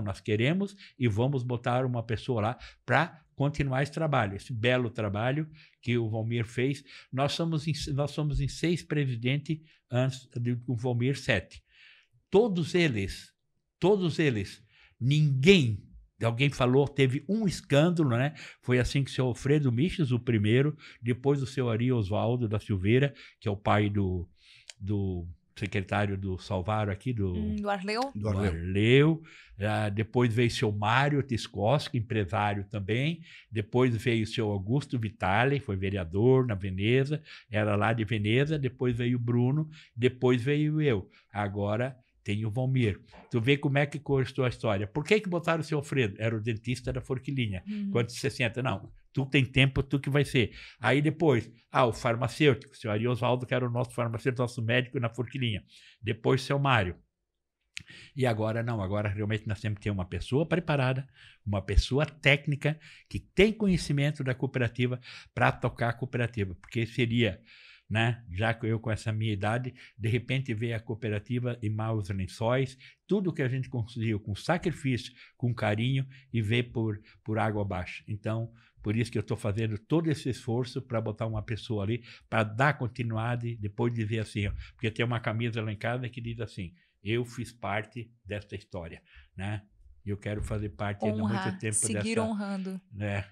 nós queremos e vamos botar uma pessoa lá para continuar esse trabalho, esse belo trabalho que o Valmir fez. Nós somos em 6 presidentes antes do Valmir 7. Todos eles, ninguém... Alguém falou, teve um escândalo, né? Foi assim que o senhor Alfredo Miches, o primeiro, depois o senhor Ari Oswaldo da Silveira, que é o pai do secretário do Salvaro aqui, do Arleu. Do Arleu. Depois veio o seu Mário Tiscoski, empresário também. Depois veio o seu Augusto Vitale, foi vereador na Veneza, era lá de Veneza. Depois veio o Bruno, depois veio eu. Agora... tem o Valmir. Tu vê como é que costou a história. Por que botaram o seu Alfredo? Era o dentista da Forquilinha. Quando você senta, não, tu tem tempo, tu que vai ser. Aí depois, o farmacêutico, o senhor Ari Oswaldo, que era o nosso farmacêutico, nosso médico na Forquilinha. Depois, o seu Mário. E agora não, agora realmente nós temos que ter uma pessoa preparada, uma pessoa técnica, que tem conhecimento da cooperativa para tocar a cooperativa. Porque seria... né? Já que eu com essa minha idade, de repente ver a cooperativa em maus lençóis, tudo que a gente conseguiu com sacrifício, com carinho e ver por água abaixo. Então, por isso que eu estou fazendo todo esse esforço para botar uma pessoa ali, para dar continuidade, depois dizer assim, porque tem uma camisa lá em casa que diz assim, eu fiz parte dessa história, né? E eu quero fazer parte ainda há Honrar, muito tempo seguir honrando. né,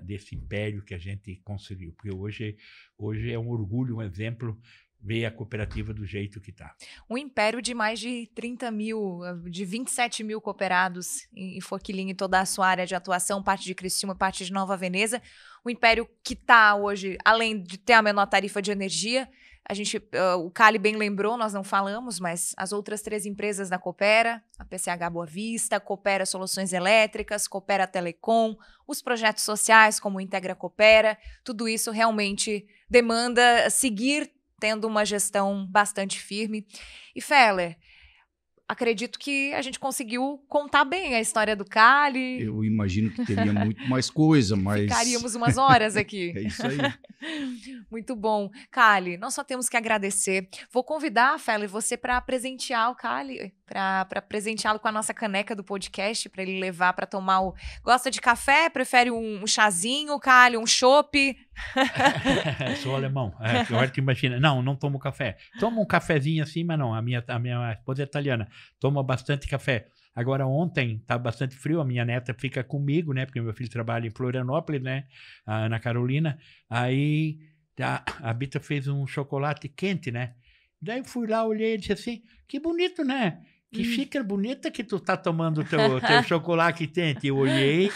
desse império que a gente conseguiu. Porque hoje é um orgulho, um exemplo, ver a cooperativa do jeito que está. Um império de mais de 30 mil, de 27 mil cooperados em Forquilinha e toda a sua área de atuação, parte de Criciúma, parte de Nova Veneza. Um império que está hoje, além de ter a menor tarifa de energia, o Cali bem lembrou, nós não falamos, mas as outras 3 empresas da Coopera, a PCH Boa Vista, Coopera Soluções Elétricas, Coopera Telecom, os projetos sociais como o Integra Coopera, tudo isso realmente demanda seguir tendo uma gestão bastante firme. E Feller, acredito que a gente conseguiu contar bem a história do Cali. Eu imagino que teria muito mais coisa, mas... Ficaríamos umas horas aqui. É isso aí. Muito bom. Cali, nós só temos que agradecer. Vou convidar, Feller, você para presentear o Cali, para presenteá-lo com a nossa caneca do podcast, para ele levar para tomar o... Gosta de café? Prefere um chazinho, Cali, um chopp? Sou alemão. Agora que imagina. Não tomo café. Tomo um cafezinho assim, mas não. A minha esposa é italiana. Toma bastante café. Agora, ontem, tá bastante frio, a minha neta fica comigo, né? Porque meu filho trabalha em Florianópolis, né? A Ana Carolina. Aí, a Bita fez um chocolate quente, né? Daí fui lá, olhei e disse assim, que bonito, né? Que xícara bonita que tu tá tomando o teu chocolate quente. Eu olhei,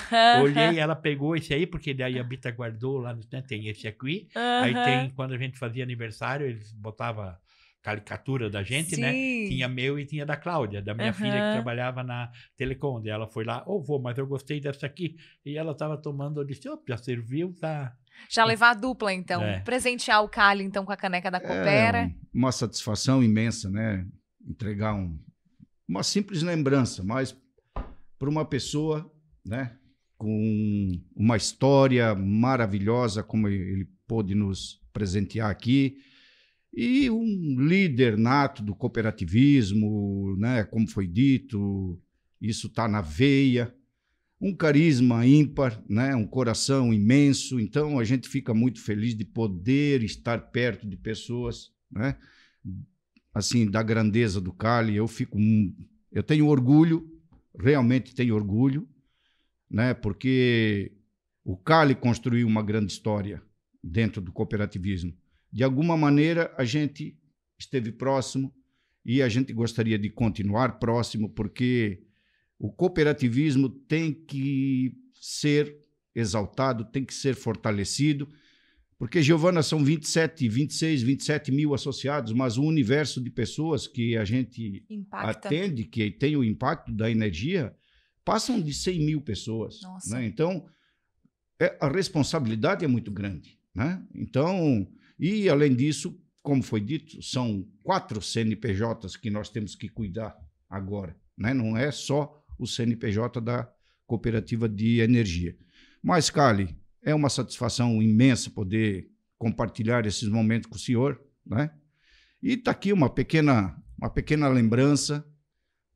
ela pegou esse aí, porque daí a Bita guardou lá, né? Tem esse aqui. Aí tem, quando a gente fazia aniversário, eles botavam caricatura da gente, Sim. né? Tinha meu e tinha da Cláudia, da minha filha que trabalhava na Telecom. Ela foi lá, vô, mas eu gostei dessa aqui. E ela tava tomando, eu disse, já serviu, tá... Já levar a dupla, então. Presentear o Cali, então, com a caneca da Coopera. É uma satisfação imensa, né? Entregar uma simples lembrança, mas para uma pessoa, né? Com uma história maravilhosa, como ele pôde nos presentear aqui, e um líder nato do cooperativismo, né? Como foi dito, isso está na veia. Um carisma ímpar, né? Um coração imenso. Então, a gente fica muito feliz de poder estar perto de pessoas, né? Assim, da grandeza do Cali. Eu tenho orgulho, realmente tenho orgulho, né? Porque o Cali construiu uma grande história dentro do cooperativismo. De alguma maneira, a gente esteve próximo e a gente gostaria de continuar próximo, porque o cooperativismo tem que ser exaltado, tem que ser fortalecido, porque, Giovana, são 27 mil associados, mas o universo de pessoas que a gente atende, que tem o impacto da energia, passam de 100 mil pessoas. Né? Então, a responsabilidade é muito grande. Né? Então, e, além disso, como foi dito, são 4 CNPJs que nós temos que cuidar agora. Né? Não é só o CNPJ da Cooperativa de Energia. Mas, Cali, é uma satisfação imensa poder compartilhar esses momentos com o senhor, né? E está aqui uma pequena lembrança,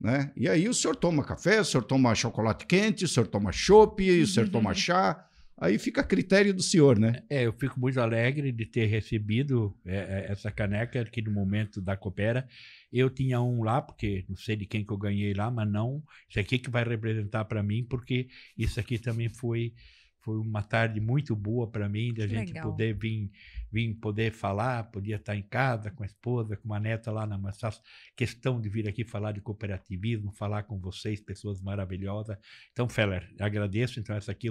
né? E aí o senhor toma café, o senhor toma chocolate quente, o senhor toma chopp, o senhor toma chá, aí fica a critério do senhor, né? Eu fico muito alegre de ter recebido essa caneca aqui no momento da Coopera. Eu tinha um lá, porque não sei de quem que eu ganhei lá, mas não, isso aqui que vai representar para mim, porque isso aqui também foi uma tarde muito boa para mim, da gente poder vir poder falar, podia estar em casa com a esposa, com uma neta lá na Massas, questão de vir aqui falar de cooperativismo, falar com vocês, pessoas maravilhosas. Então, Feller, agradeço. Então, essa aqui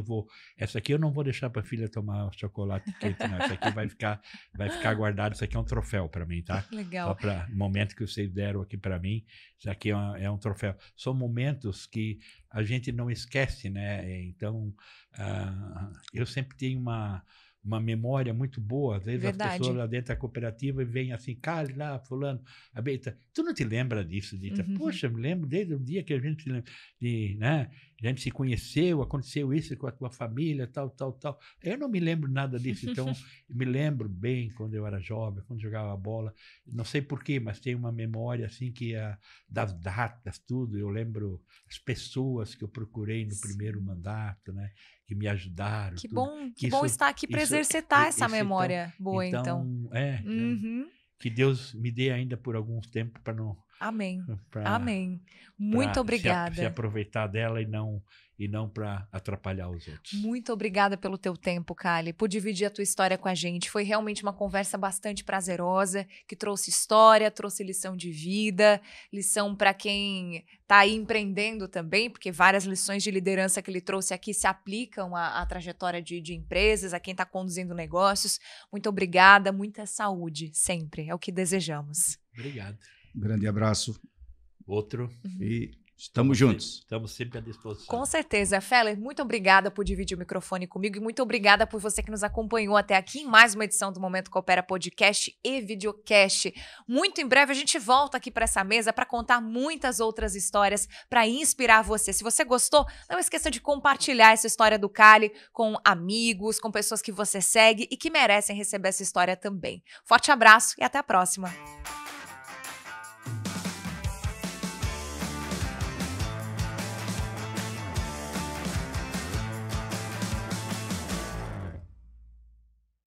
eu não vou deixar para a filha tomar chocolate quente, não. Essa aqui vai ficar guardado. Isso aqui é um troféu para mim, tá? Legal. Só para o momento que vocês deram aqui para mim, isso aqui é um troféu. São momentos que a gente não esquece, né? Então, eu sempre tenho uma memória muito boa. Às vezes as pessoas lá dentro da cooperativa e vêm assim, Cali, lá, fulano, a Beta, tu não te lembra disso, Dita? Poxa, me lembro desde o dia que a gente, né, a gente se conheceu, aconteceu isso com a tua família, tal. Eu não me lembro nada disso, então me lembro bem quando eu era jovem, quando jogava bola, não sei porquê, mas tem uma memória assim que das datas, tudo, eu lembro as pessoas que eu procurei no primeiro mandato, né, que me ajudaram. Que bom estar aqui para exercitar essa memória boa, então. Que Deus me dê ainda por alguns tempos para não Amém. pra- Amém. Muito pra obrigada. se aproveitar dela e não para atrapalhar os outros. Muito obrigada pelo teu tempo, Kali, por dividir a tua história com a gente. Foi realmente uma conversa bastante prazerosa, que trouxe história, trouxe lição de vida, lição para quem está aí empreendendo também, porque várias lições de liderança que ele trouxe aqui se aplicam à trajetória de empresas, a quem está conduzindo negócios. Muito obrigada, muita saúde, sempre. É o que desejamos. Obrigado. Um grande abraço Outro. e estamos juntos. Estamos sempre à disposição. Com certeza. Feller, muito obrigada por dividir o microfone comigo e muito obrigada por você que nos acompanhou até aqui em mais uma edição do Momento Coopera Podcast e Videocast. Muito em breve a gente volta aqui para essa mesa para contar muitas outras histórias para inspirar você. Se você gostou, não esqueça de compartilhar essa história do Kali com amigos, com pessoas que você segue e que merecem receber essa história também. Forte abraço e até a próxima.